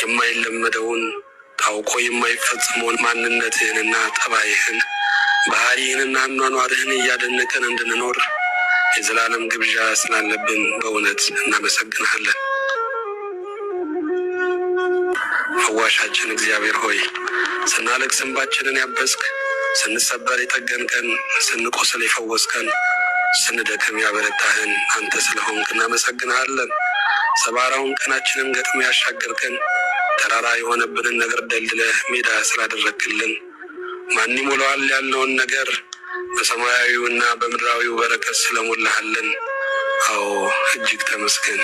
A: የማይለመደውን ታውቆ የማይፈጽመውን ማንነትህንና ጠባይህን ባህሪህንና አኗኗርህን እያደነቀን እንድንኖር የዘላለም ግብዣ ስላለብን በእውነት እናመሰግንሃለን። ፈዋሻችን እግዚአብሔር ሆይ ስናለቅስ እንባችንን ያበስክ፣ ስንሰበር የጠገንከን፣ ስንቆስል የፈወስከን፣ ስንደክም ያበረታህን አንተ ስለሆንክ እናመሰግንሃለን። ሰባራውን ቀናችንን ገጥሞ ያሻገርከን፣ ተራራ የሆነብንን ነገር ደልድለህ ሜዳ ስላደረግክልን፣ ማን ይሞላዋል ያልነውን ነገር በሰማያዊውና በምድራዊው በረከት ስለሞላሃልን፣ አዎ እጅግ ተመስገን።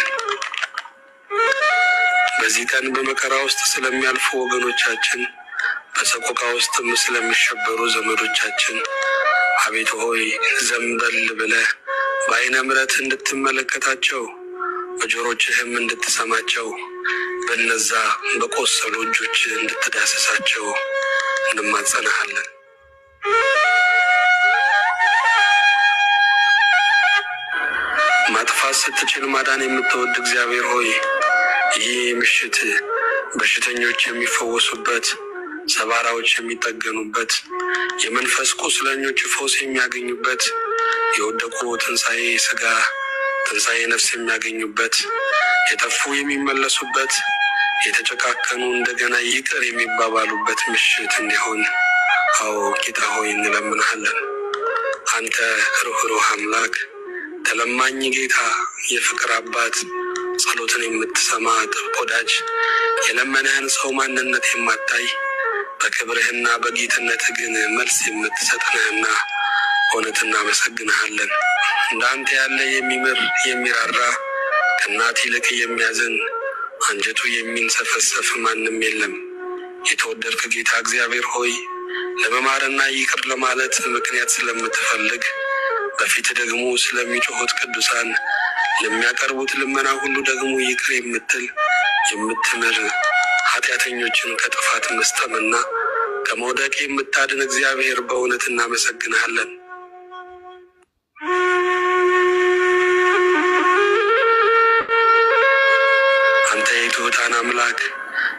A: በዚህ ቀን በመከራ ውስጥ ስለሚያልፉ ወገኖቻችን፣ በሰቆቃ ውስጥም ስለሚሸበሩ ዘመዶቻችን አቤቱ ሆይ ዘንበል ብለህ በዓይነ ምሕረት እንድትመለከታቸው፣ በጆሮችህም እንድትሰማቸው፣ በነዛ በቆሰሉ እጆች እንድትዳስሳቸው እንማጸናሃለን። ማጥፋት ስትችል ማዳን የምትወድ እግዚአብሔር ሆይ ይህ ምሽት በሽተኞች የሚፈወሱበት፣ ሰባራዎች የሚጠገኑበት፣ የመንፈስ ቁስለኞች ፈውስ የሚያገኙበት፣ የወደቁ ትንሣኤ ሥጋ ትንሣኤ ነፍስ የሚያገኙበት፣ የጠፉ የሚመለሱበት፣ የተጨካከኑ እንደገና ይቅር የሚባባሉበት ምሽት እንዲሆን አዎ ጌታ ሆይ እንለምንሃለን። አንተ ሩህሩህ አምላክ፣ ተለማኝ ጌታ፣ የፍቅር አባት፣ ጸሎትን የምትሰማ ጥብቅ ወዳጅ፣ የለመነህን ሰው ማንነት የማታይ በክብርህና በጌትነትህ ግን መልስ የምትሰጥንህና እውነት እናመሰግንሃለን። እንዳንተ ያለ የሚምር የሚራራ ከእናት ይልቅ የሚያዝን አንጀቱ የሚንሰፈሰፍ ማንም የለም። የተወደድክ ጌታ እግዚአብሔር ሆይ ለመማርና ይቅር ለማለት ምክንያት ስለምትፈልግ በፊት ደግሞ ስለሚጮሁት ቅዱሳን ለሚያቀርቡት ልመና ሁሉ ደግሞ ይቅር የምትል የምትምር ኃጢአተኞችን ከጥፋት መስጠምና ከመውደቅ የምታድን እግዚአብሔር በእውነት እናመሰግንሃለን። አንተ የትሑታን አምላክ፣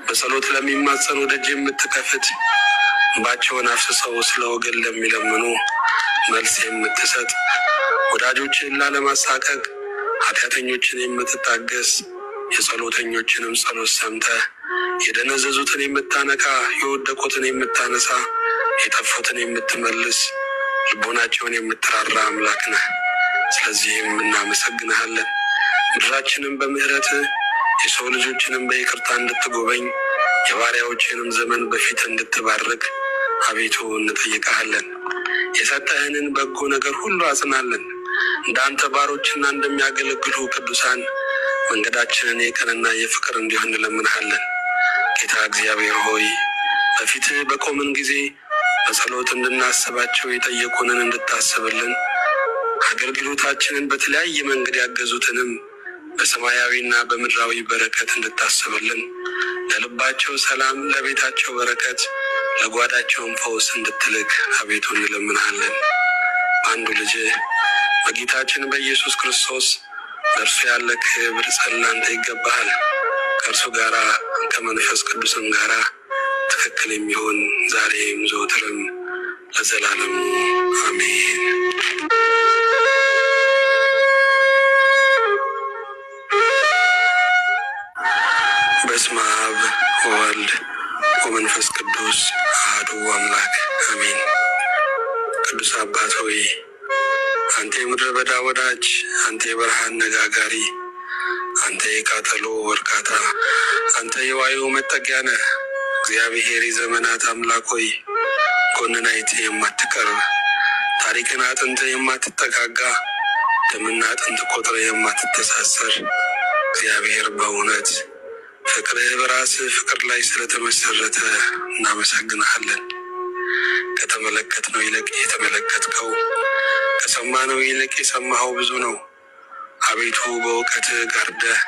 A: በጸሎት ለሚማጸኑ ደጅ የምትከፍት፣ እንባቸውን አፍስሰው ስለ ወገን ለሚለምኑ መልስ የምትሰጥ፣ ወዳጆችን ላለማሳቀቅ ኃጢአተኞችን የምትታገስ፣ የጸሎተኞችንም ጸሎት ሰምተህ የደነዘዙትን የምታነቃ፣ የወደቁትን የምታነሳ፣ የጠፉትን የምትመልስ፣ ልቦናቸውን የምትራራ አምላክ ነህ። ስለዚህም እናመሰግንሃለን። ምድራችንን በምሕረትህ የሰው ልጆችንም በይቅርታ እንድትጎበኝ የባሪያዎችንም ዘመን በፊት እንድትባርክ አቤቱ እንጠይቀሃለን። የሰጠህንን በጎ ነገር ሁሉ አጽናለን። እንዳንተ ባሮችና እንደሚያገለግሉ ቅዱሳን መንገዳችንን የቀንና የፍቅር እንዲሆን እንለምንሃለን። ጌታ እግዚአብሔር ሆይ በፊትህ በቆምን ጊዜ በጸሎት እንድናስባቸው የጠየቁንን እንድታስብልን፣ አገልግሎታችንን በተለያየ መንገድ ያገዙትንም በሰማያዊና በምድራዊ በረከት እንድታስብልን፣ ለልባቸው ሰላም፣ ለቤታቸው በረከት፣ ለጓዳቸውም ፈውስ እንድትልክ አቤቱ እንለምንሃለን። አንዱ ልጅ በጌታችን በኢየሱስ ክርስቶስ በእርሱ ያለ ክብር ጸላንተ ይገባሃል። ከእርሱ ጋራ ከመንፈስ ቅዱስም ጋራ ትክክል የሚሆን ዛሬም ዘወትርም ለዘላለሙ አሜን። በስመ አብ ወወልድ ወመንፈስ ቅዱስ አሐዱ አምላክ አሜን። ቅዱስ አባት ሆይ አንተ የምድረ በዳ ወዳጅ፣ አንተ የበረሃ አነጋጋሪ፣ አንተ የቃጠሎ እርካታ፣ አንተ የዋዩ መጠጊያ ነህ። እግዚአብሔር የዘመናት አምላክ ሆይ ጎንን አይተህ የማትቀርብ፣ ታሪክን አጥንተህ የማትጠጋጋ፣ ደምና አጥንት ቆጥረህ የማትተሳሰር እግዚአብሔር በእውነት ፍቅርህ በራስህ ፍቅር ላይ ስለተመሰረተ እናመሰግንሃለን። ከተመለከትነው ይልቅ የተመለከትከው፣ ከሰማነው ይልቅ የሰማኸው ብዙ ነው። አቤቱ በእውቀትህ ጋርደህ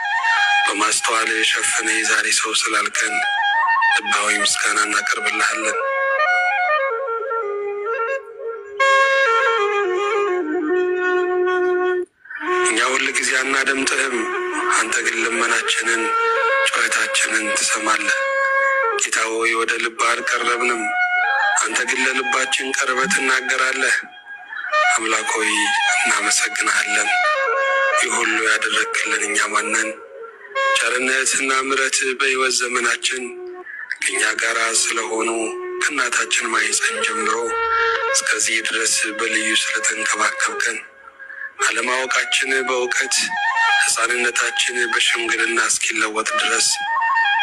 A: በማስተዋልህ ሸፍነህ የዛሬ ሰው ስላልከን ልባዊ ምስጋና እናቀርብልሃለን። እኛ ሁል ጊዜ አናደምጥህም፣ አንተ ግን ልመናችንን ጩኸታችንን ትሰማለህ። ጌታ ሆይ ወደ ልብ አልቀረብንም፣ አንተ ግን ለልባችን ቀርበህ ትናገራለህ። አምላክ ሆይ እናመሰግናለን። ይህ ሁሉ ያደረግክልን እኛ ማነን? ቸርነትና ምሕረት በሕይወት ዘመናችን ከእኛ ጋር ስለሆኑ ከእናታችን ማኅፀን ጀምሮ እስከዚህ ድረስ በልዩ ስለተንከባከብከን፣ አለማወቃችን በእውቀት ሕፃንነታችን በሽምግልና እስኪለወጥ ድረስ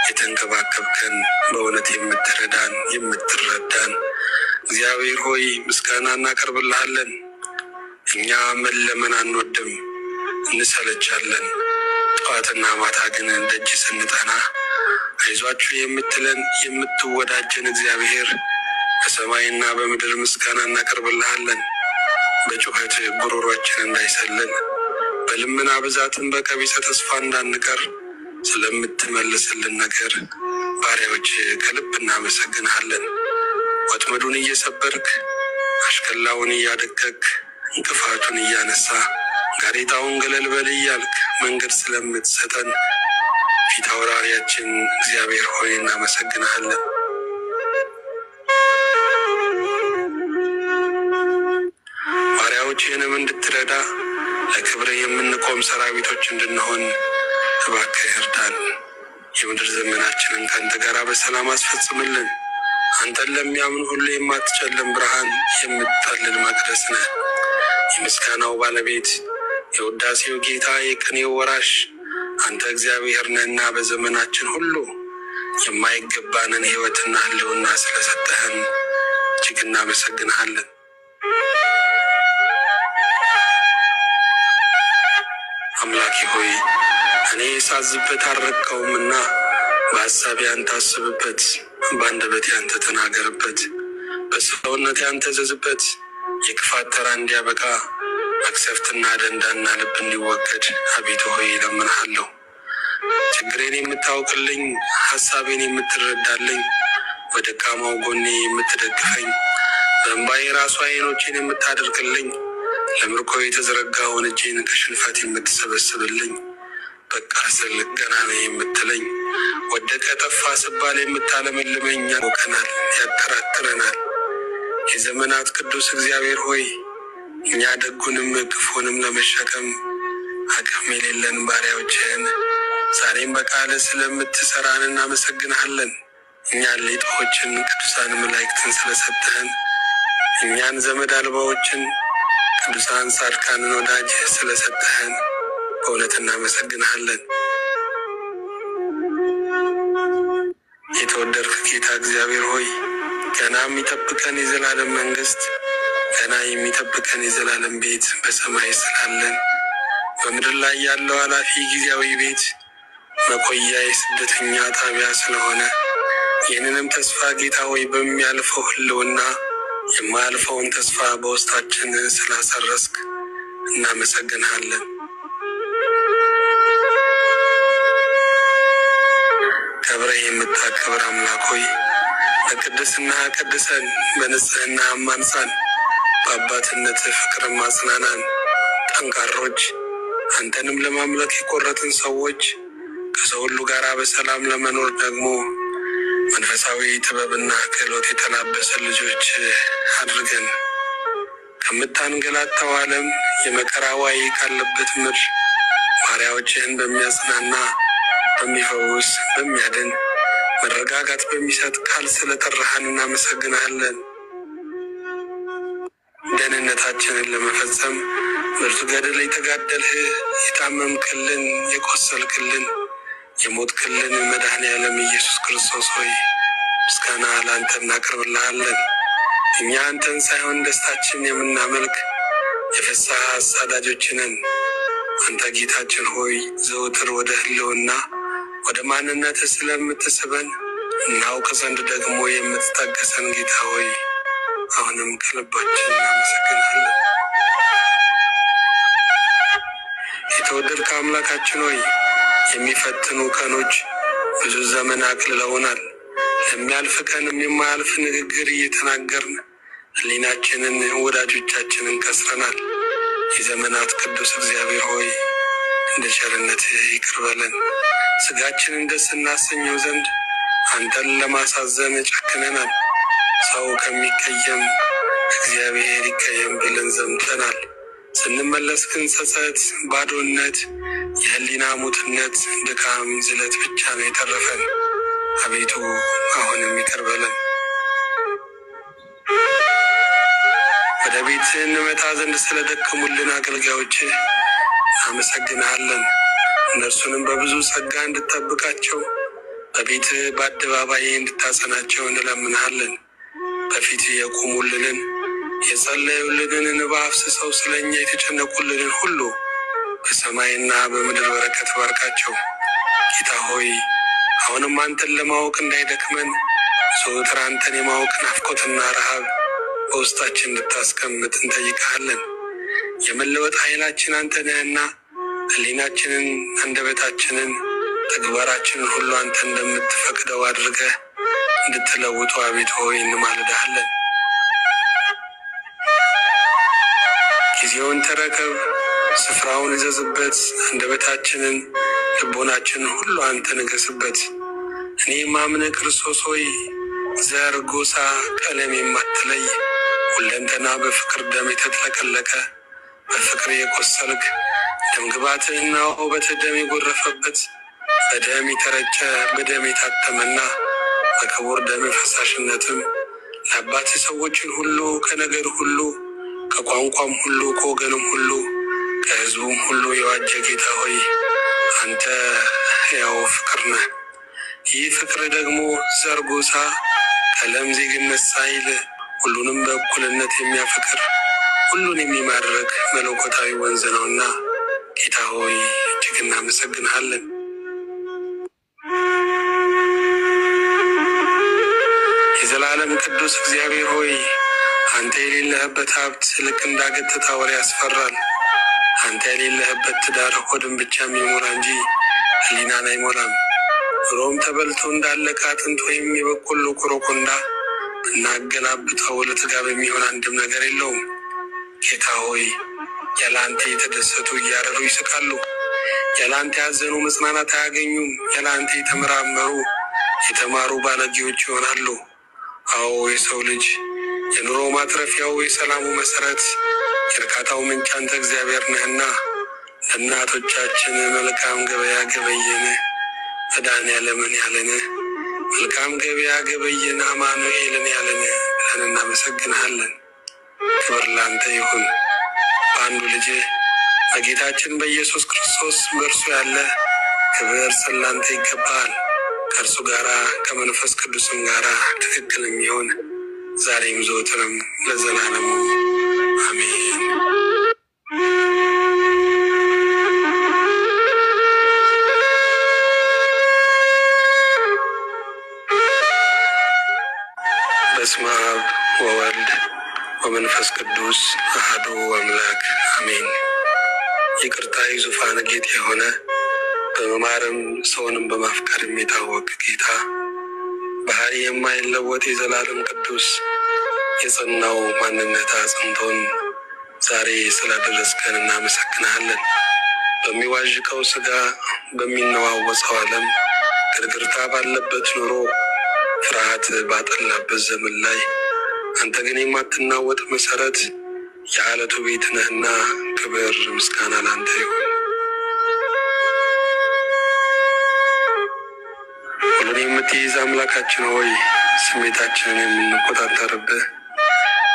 A: የተንከባከብከን በእውነት የምትረዳን የምትረዳን እግዚአብሔር ሆይ ምስጋና እናቀርብልሃለን። እኛ መለመን አንወድም፣ እንሰለቻለን። ጠዋትና ማታ ግን ደጅ ስንጠና አይዟችሁ የምትለን የምትወዳጀን እግዚአብሔር በሰማይና በምድር ምስጋና እናቀርብልሃለን። በጩኸት ጉሮሯችን እንዳይሰልን በልመና ብዛትን በቀቢጸ ተስፋ እንዳንቀር ስለምትመልስልን ነገር ባሪያዎች ከልብ እናመሰግንሃለን። ወጥመዱን እየሰበርክ አሽከላውን እያደቀቅ እንቅፋቱን እያነሳ ጋሬጣውን ገለል በል እያልክ መንገድ ስለምትሰጠን ፊት አውራሪያችን እግዚአብሔር ሆይ እናመሰግንሃለን። ባሪያዎችህንም እንድትረዳ ለክብር የምንቆም ሰራዊቶች እንድንሆን እባክህ እርዳን። የምድር ዘመናችንን ከአንተ ጋር በሰላም አስፈጽምልን። አንተን ለሚያምን ሁሉ የማትጨልም ብርሃን የምትጠልል መቅደስ ነህ። የምስጋናው ባለቤት የውዳሴው ጌታ የቅኔው ወራሽ አንተ እግዚአብሔር ነህና በዘመናችን ሁሉ የማይገባንን ሕይወትና ሕልውና ስለሰጠህን እጅግ እናመሰግንሃለን። አምላኬ ሆይ እኔ ሳዝበት አልረካውምና በሐሳቤ አንተ አስብበት፣ በአንደበቴ አንተ ተናገርበት፣ በሰውነቴ አንተ ዘዝበት። የክፋት ተራ እንዲያበቃ መቅሰፍትና ደንዳና ልብ እንዲወገድ አቤቱ ሆይ እለምንሃለሁ። ችግሬን የምታውቅልኝ፣ ሐሳቤን የምትረዳልኝ፣ በደካማው ጎኔ የምትደግፈኝ፣ በእንባዬ ራሱ ዓይኖቼን የምታደርግልኝ፣ ለምርኮ የተዘረጋውን እጄን ከሽንፈት የምትሰበስብልኝ፣ በቃ ስል ገና ነህ የምትለኝ፣ ወደቀ ጠፋ ስባል የምታለመልመኝ ያውቀናል፣ ያጠራጥረናል። የዘመናት ቅዱስ እግዚአብሔር ሆይ እኛ ደጉንም ክፉንም ለመሸከም አቅም የሌለን ባሪያዎችህን ዛሬም በቃል ስለምትሰራን እናመሰግንሃለን። እኛን ሌጦችን ቅዱሳን መላእክትን ስለሰጠህን፣ እኛን ዘመድ አልባዎችን ቅዱሳን ጻድቃንን ወዳጅ ስለሰጠህን በእውነት እናመሰግንሃለን። የተወደድክ ጌታ እግዚአብሔር ሆይ ገና የሚጠብቀን የዘላለም መንግስት፣ ገና የሚጠብቀን የዘላለም ቤት በሰማይ ስላለን በምድር ላይ ያለው ኃላፊ ጊዜያዊ ቤት መቆያ የስደተኛ ጣቢያ ስለሆነ ይህንንም ተስፋ ጌታ ሆይ በሚያልፈው ሕልውና የማያልፈውን ተስፋ በውስጣችን ስላሰረስክ እናመሰግንሃለን። ከብረህ የምታከብር አምላክ ሆይ በቅድስና ቀድሰን፣ በንጽህና አማንሳን፣ በአባትነት ፍቅር ማጽናናን። ጠንካሮች አንተንም ለማምለክ የቆረጥን ሰዎች ከሰው ሁሉ ጋር በሰላም ለመኖር ደግሞ መንፈሳዊ ጥበብና ክህሎት የተላበሰ ልጆች አድርገን ከምታንገላታው ዓለም የመከራ ዋይ ካለበት ምድር ባሪያዎችህን በሚያጽናና በሚፈውስ በሚያድን መረጋጋት በሚሰጥ ቃል ስለጠራህን እናመሰግናለን። ደህንነታችንን ለመፈጸም ብርቱ ገድል የተጋደልህ የታመምክልን፣ የቆሰልክልን፣ የሞትክልን መድኃኔዓለም ኢየሱስ ክርስቶስ ሆይ ምስጋና ለአንተ እናቀርብልሃለን። እኛ አንተን ሳይሆን ደስታችን የምናመልክ የፍስሐ አሳዳጆች ነን። አንተ ጌታችን ሆይ ዘውትር ወደ ሕልውና ወደ ማንነት ስለምትስበን እናውቅ ዘንድ ደግሞ የምትታገሰን ጌታ ሆይ አሁንም ከልባችን እናመሰግናለን። የተወደድከ አምላካችን ሆይ የሚፈትኑ ቀኖች ብዙ ዘመን አቅልለውናል። ለሚያልፍ ቀንም የማያልፍ ንግግር እየተናገርን ሕሊናችንን ወዳጆቻችንን ከስረናል። የዘመናት ቅዱስ እግዚአብሔር ሆይ እንደ ቸርነትህ ይቅር በለን። ስጋችንን ደስ እናሰኘው ዘንድ አንተን ለማሳዘን ጨክነናል። ሰው ከሚቀየም እግዚአብሔር ይቀየም ብለን ዘምተናል። ስንመለስ ግን ጸጸት፣ ባዶነት፣ የህሊና ሙትነት፣ ድካም፣ ዝለት ብቻ ነው የተረፈን። አቤቱ አሁንም ይቅር በለን። ወደ ቤት እንመጣ ዘንድ ስለደከሙልን አገልጋዮች አመሰግንሃለን። እነርሱንም በብዙ ጸጋ እንድጠብቃቸው በቤት በአደባባይ እንድታጸናቸው እንለምንሃለን። በፊት የቆሙልንን የጸለዩልንን እንባ አፍስሰው ስለኛ የተጨነቁልንን ሁሉ በሰማይና በምድር በረከት ባርካቸው። ጌታ ሆይ አሁንም አንተን ለማወቅ እንዳይደክመን ዘወትር አንተን የማወቅ ናፍቆትና ረሃብ በውስጣችን እንድታስቀምጥ እንጠይቅሃለን። የመለወጥ ኃይላችን አንተ ነህና ሕሊናችንን፣ አንደበታችንን፣ ተግባራችንን ሁሉ አንተ እንደምትፈቅደው አድርገህ እንድትለውጡ አቤቱ ሆይ እንማልድሃለን። ጊዜውን ተረከብ፣ ስፍራውን እዘዝበት። አንደበታችንን፣ ልቦናችንን ሁሉ አንተ ንገስበት። እኔ ማምንህ ክርስቶስ ሆይ ዘር፣ ጎሳ፣ ቀለም የማትለይ ሁለንተና በፍቅር ደም የተጥለቀለቀ በፍቅር የቆሰልክ ደምግባትህና ውበትህ ደም የጎረፈበት በደም የተረጨ በደም የታተመና በክቡር ደም ፈሳሽነትም ለአባትህ ሰዎችን ሁሉ ከነገድ ሁሉ ከቋንቋም ሁሉ ከወገንም ሁሉ ከሕዝቡም ሁሉ የዋጀ ጌታ ሆይ አንተ ሕያው ፍቅር ነህ። ይህ ፍቅር ደግሞ ዘር፣ ጎሳ፣ ቀለም፣ ዜግነት ሳይል ሁሉንም በእኩልነት የሚያፈቅር ሁሉን የሚማርክ መለኮታዊ ወንዝ ነውና ጌታ ሆይ እጅግ እናመሰግንሃለን። የዘላለም ቅዱስ እግዚአብሔር ሆይ አንተ የሌለህበት ሀብት ልክ እንዳገተታ ወሬ ያስፈራል። አንተ የሌለህበት ትዳር ሆድን ብቻ የሚሞላ እንጂ ሕሊናን አይሞላም። ሮም ተበልቶ እንዳለቀ አጥንት ወይም የበቆሎ ኮረኮንዳ ብናገላብጠው ለጥጋብ የሚሆን አንድም ነገር የለውም። ጌታ ሆይ ያለ አንተ የተደሰቱ እያረሩ ይስቃሉ። ያለ አንተ ያዘኑ መጽናናት አያገኙም። ያለ አንተ የተመራመሩ የተማሩ ባለጌዎች ይሆናሉ። አዎ የሰው ልጅ የኑሮ ማትረፊያው የሰላሙ መሰረት የእርካታው ምንጭ አንተ እግዚአብሔር ነህና ለእናቶቻችን መልካም ገበያ ገበየን፣ መድኃኔዓለምን ያለን መልካም ገበያ ገበየን፣ አማኑኤልን ያለን ብለን እናመሰግንሃለን። ክብር ላንተ ይሁን። በአንዱ ልጅ በጌታችን በኢየሱስ ክርስቶስ በእርሱ ያለ ክብር ስላንተ ይገባል። ከእርሱ ጋራ ከመንፈስ ቅዱስም ጋራ ትክክል የሚሆን ዛሬም ዘወትርም ለዘላለሙ አሜን። በስመ አብ ወወልድ ወመንፈስ ቅዱስ አሐዱ አምላክ አሜን። ይቅርታ ዙፋን ጌጥ የሆነ በመማርም ሰውንም በማፍቀርም የታወቀ ጌታ ባህሪ የማይለወጥ የዘላለም ቅዱስ የጸናው ማንነት አጽንቶን ዛሬ ስላደረስከን እናመሰግናለን። በሚዋዥቀው ሥጋ በሚነዋወፀው ዓለም ግርግርታ ባለበት ኑሮ ፍርሃት ባጠላበት ዘመን ላይ አንተ ግን የማትናወጥ መሰረት የዓለቱ ቤት ነህና ክብር ምስጋና ላንተ ይሁን። ሁሉን የምትይዝ አምላካችን ሆይ ስሜታችንን የምንቆጣጠርብህ፣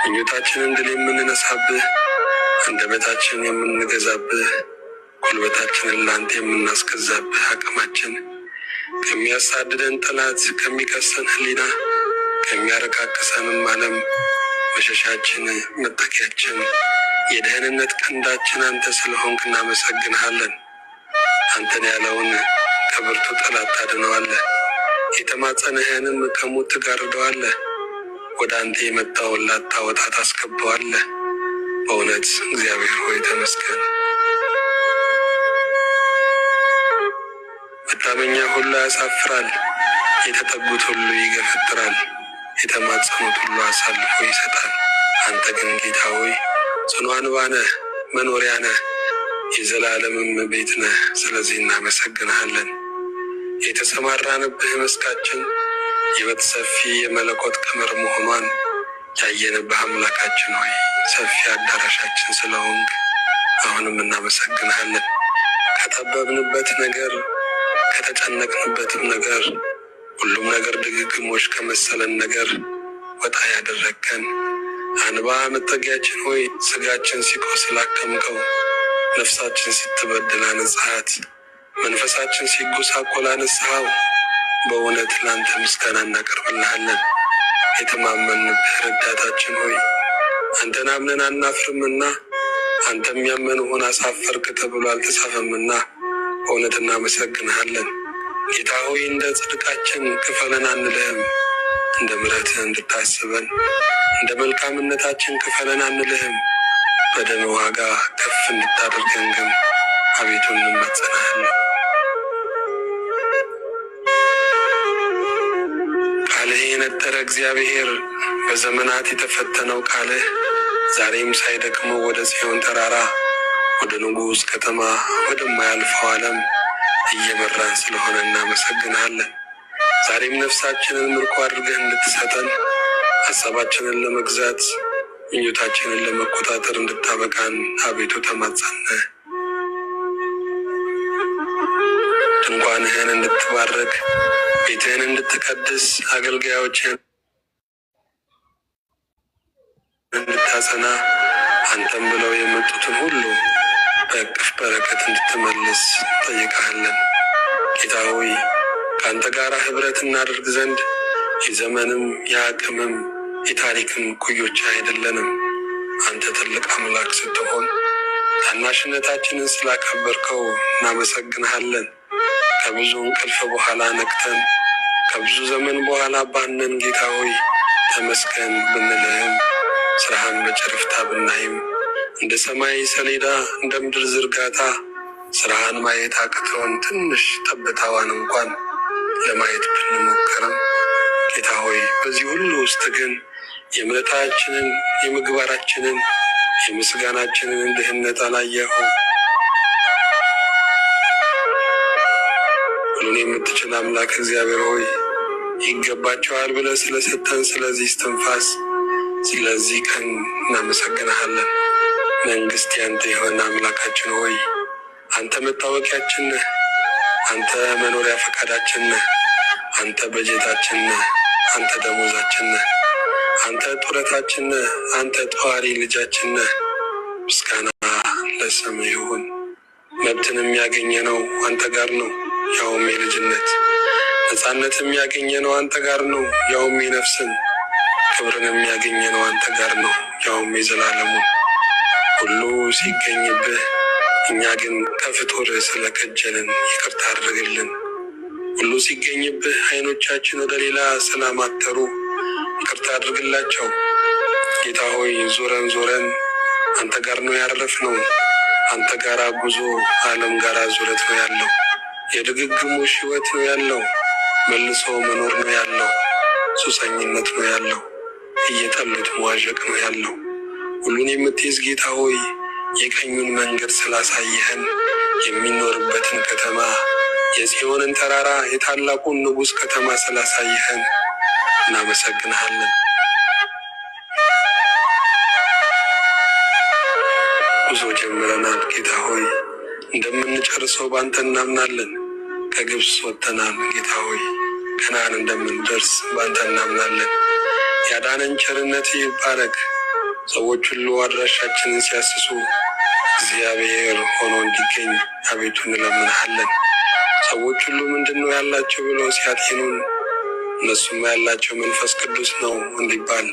A: ምኞታችንን ድል የምንነሳብህ፣ አንደበታችንን የምንገዛብህ፣ ጉልበታችንን ላንተ የምናስገዛብህ፣ አቅማችን ከሚያሳድደን ጠላት፣ ከሚከሰን ሕሊና፣ ከሚያረካክሰንም ዓለም መሸሻችን፣ መጠጊያችን፣ የደህንነት ቀንዳችን አንተ ስለሆንክ እናመሰግንሃለን። አንተን ያለውን ከብርቱ ጠላት ታድነዋለህ፣ የተማጸንህንም ከሞት ትጋርደዋለህ። ወደ አንተ የመጣውን ላታወጣ ታስገባዋለህ። በእውነት እግዚአብሔር ሆይ ተመስገን። መታመኛ ሁሉ ያሳፍራል፣ የተጠጉት ሁሉ ይገፈትራል፣ የተማጸኑት ሁሉ አሳልፎ ይሰጣል። አንተ ግን ጌታ ሆይ ጽኑ አንባ ነህ፣ መኖሪያ ነህ፣ የዘላለምም ቤት ነህ። ስለዚህ እናመሰግንሃለን። የተሰማራንብህ መስካችን ሕይወት ሰፊ የመለኮት ቀመር መሆኗን ያየንብህ አምላካችን ሆይ ሰፊ አዳራሻችን ስለሆንክ አሁንም እናመሰግንሃለን። ከጠበብንበት ነገር ከተጨነቅንበትም ነገር ሁሉም ነገር ድግግሞች ከመሰለን ነገር ወጣ ያደረግከን አንባ መጠጊያችን ሆይ ስጋችን ሲቆስል አከምከው፣ ነፍሳችን ስትበድል አነጻሃት፣ መንፈሳችን ሲጎሳቆል አነሳኸው። በእውነት ለአንተ ምስጋና እናቀርብልሃለን። የተማመንብህ ረዳታችን ሆይ አንተን አምነን አናፍርምና አንተም ያመንሁን አሳፈርክ ተብሎ አልተጻፈምና በእውነት እናመሰግንሃለን። ጌታ ሆይ እንደ ጽድቃችን ክፈለን አንልህም፣ እንደ ምሕረትህ እንድታስበን እንደ መልካምነታችን ክፈለን አንልህም። በደም ዋጋ ከፍ እንድታደርገን ግን አቤቱ እንማጸናሃለን። ቃልህ የነጠረ እግዚአብሔር በዘመናት የተፈተነው ቃልህ ዛሬም ሳይደክመው ወደ ጽዮን ተራራ ወደ ንጉሥ ከተማ ወደማያልፈው ዓለም እየመራን ስለሆነ እናመሰግንሃለን። ዛሬም ነፍሳችንን ምርኮ አድርገህ እንድትሰጠን ሀሳባችንን ለመግዛት ምኞታችንን ለመቆጣጠር እንድታበቃን አቤቱ ተማጸነ። ድንኳንህን እንድትባረክ ቤትህን እንድትቀድስ አገልጋዮችህን እንድታጸና አንተም ብለው የመጡትን ሁሉ በእቅፍ በረከት እንድትመልስ ጠይቀሃለን። ጌታ ሆይ ከአንተ ጋር ህብረት እናደርግ ዘንድ የዘመንም የአቅምም የታሪክም ኩዮች አይደለንም። አንተ ትልቅ አምላክ ስትሆን ታናሽነታችንን ስላከበርከው እናመሰግንሃለን። ከብዙ እንቅልፍ በኋላ ነቅተን ከብዙ ዘመን በኋላ ባነን ጌታ ሆይ ተመስገን ብንልህም ስራህን በጨረፍታ ብናይም እንደ ሰማይ ሰሌዳ እንደ ምድር ዝርጋታ ስራህን ማየት አቅቶን ትንሽ ጠብታዋን እንኳን ለማየት ብንሞክርም ጌታ ሆይ በዚህ ሁሉ ውስጥ ግን የእምነታችንን የምግባራችንን የምስጋናችንን ድህነት አላየኸው። ሁሉን የምትችል አምላክ እግዚአብሔር ሆይ ይገባቸዋል ብለህ ስለሰጠን ስለዚህ እስትንፋስ ስለዚህ ቀን እናመሰግንሃለን። መንግስት ያንተ የሆነ አምላካችን ሆይ አንተ መታወቂያችን ነህ፣ አንተ መኖሪያ ፈቃዳችን ነህ፣ አንተ በጀታችን ነህ፣ አንተ ደሞዛችን ነህ፣ አንተ ጡረታችን ነህ፣ አንተ ጠዋሪ ልጃችን ነህ። ምስጋና ለስምህ ይሁን። መብትን የሚያገኘነው አንተ ጋር ነው፣ ያውም የልጅነት ነፃነት የሚያገኘነው አንተ ጋር ነው፣ ያውም የነፍስን ክብርን የሚያገኘነው አንተ ጋር ነው፣ ያውም የዘላለሙ ሁሉ ሲገኝብህ እኛ ግን ከፍጡር ስለከጀልን ይቅርታ አድርግልን። ሁሉ ሲገኝብህ ዓይኖቻችን ወደ ሌላ ስላማተሩ ይቅርታ አድርግላቸው። ጌታ ሆይ ዞረን ዞረን አንተ ጋር ነው ያረፍነው። አንተ ጋር ጉዞ ዓለም ጋር ዙረት ነው ያለው። የድግግሞሽ ሕይወት ነው ያለው። መልሶ መኖር ነው ያለው። ሱሰኝነት ነው ያለው። እየጠሉት መዋዠቅ ነው ያለው። ሁሉን የምትይዝ ጌታ ሆይ የቀኙን መንገድ ስላሳየህን የሚኖርበትን ከተማ የጽዮንን ተራራ የታላቁን ንጉሥ ከተማ ስላሳየህን እናመሰግንሃለን። ጉዞ ጀምረናል ጌታ ሆይ እንደምንጨርሰው ባንተ እናምናለን። ከግብፅ ወጥተናል ጌታ ሆይ ከነዓን እንደምንደርስ ባንተ እናምናለን። ያዳነን ቸርነት ይባረክ። ሰዎች ሁሉ አድራሻችንን ሲያስሱ እግዚአብሔር ሆኖ እንዲገኝ አቤቱ እንለምንሃለን። ሰዎች ሁሉ ምንድን ነው ያላቸው ብለው ሲያጤኑን እነሱም ያላቸው መንፈስ ቅዱስ ነው እንዲባል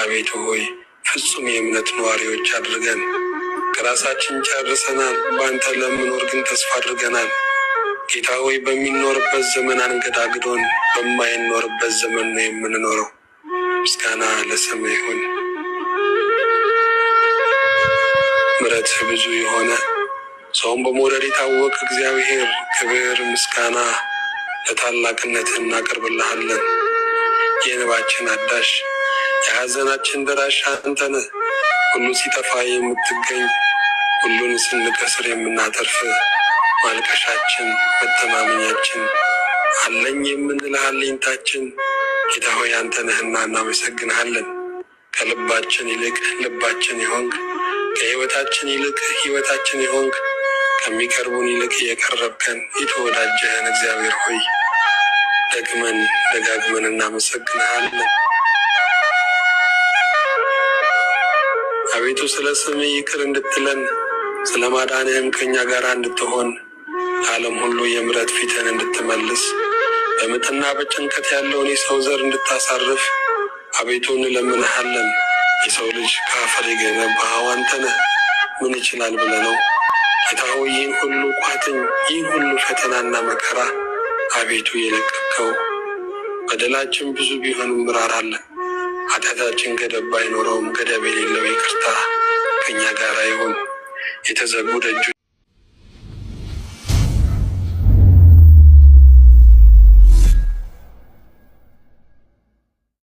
A: አቤቱ ሆይ ፍጹም የእምነት ነዋሪዎች አድርገን። ከራሳችን ጨርሰናል፣ በአንተ ለምኖር ግን ተስፋ አድርገናል። ጌታ ሆይ በሚኖርበት ዘመን አንገዳግዶን፣ በማይኖርበት ዘመን ነው የምንኖረው። ምስጋና ለስምህ ይሁን። ምሕረትህ ብዙ የሆነ ሰውን በመውደድ የታወቅ እግዚአብሔር ክብር ምስጋና ለታላቅነትህ እናቀርብልሃለን። የእንባችን አዳሽ የሐዘናችን ደራሽ አንተ ነህ። ሁሉ ሲጠፋ የምትገኝ ሁሉን ስንከስር የምናተርፍ ማልቀሻችን መተማመኛችን አለኝ የምንልህ አለኝታችን ጌታ ሆይ አንተ ነህና እናመሰግንሃለን። ከልባችን ይልቅ ልባችን ይሆንክ፣ ከሕይወታችን ይልቅ ሕይወታችን ይሆንክ፣ ከሚቀርቡን ይልቅ የቀረብከን የተወዳጀህን እግዚአብሔር ሆይ ደግመን ደጋግመን እናመሰግንሃለን። አቤቱ ስለ ስምህ ይቅር እንድትለን ስለ ማዳንህም ከእኛ ጋር እንድትሆን ለዓለም ሁሉ የምሕረት ፊትህን እንድትመልስ በምጥና በጭንቀት ያለውን የሰው ዘር እንድታሳርፍ አቤቱ እንለምንሃለን። የሰው ልጅ ከአፈር የገነባኸው አንተ ነህ፣ ምን ይችላል ብለህ ነው? ጌታ ሆይ ይህን ሁሉ ቋጥኝ፣ ይህን ሁሉ ፈተናና መከራ አቤቱ የለቀቅከው በደላችን ብዙ ቢሆንም ምራራለን። ኃጢአታችን ገደብ ባይኖረውም ገደብ የሌለው ይቅርታ ከእኛ ጋር ይሁን። የተዘጉ ደጆች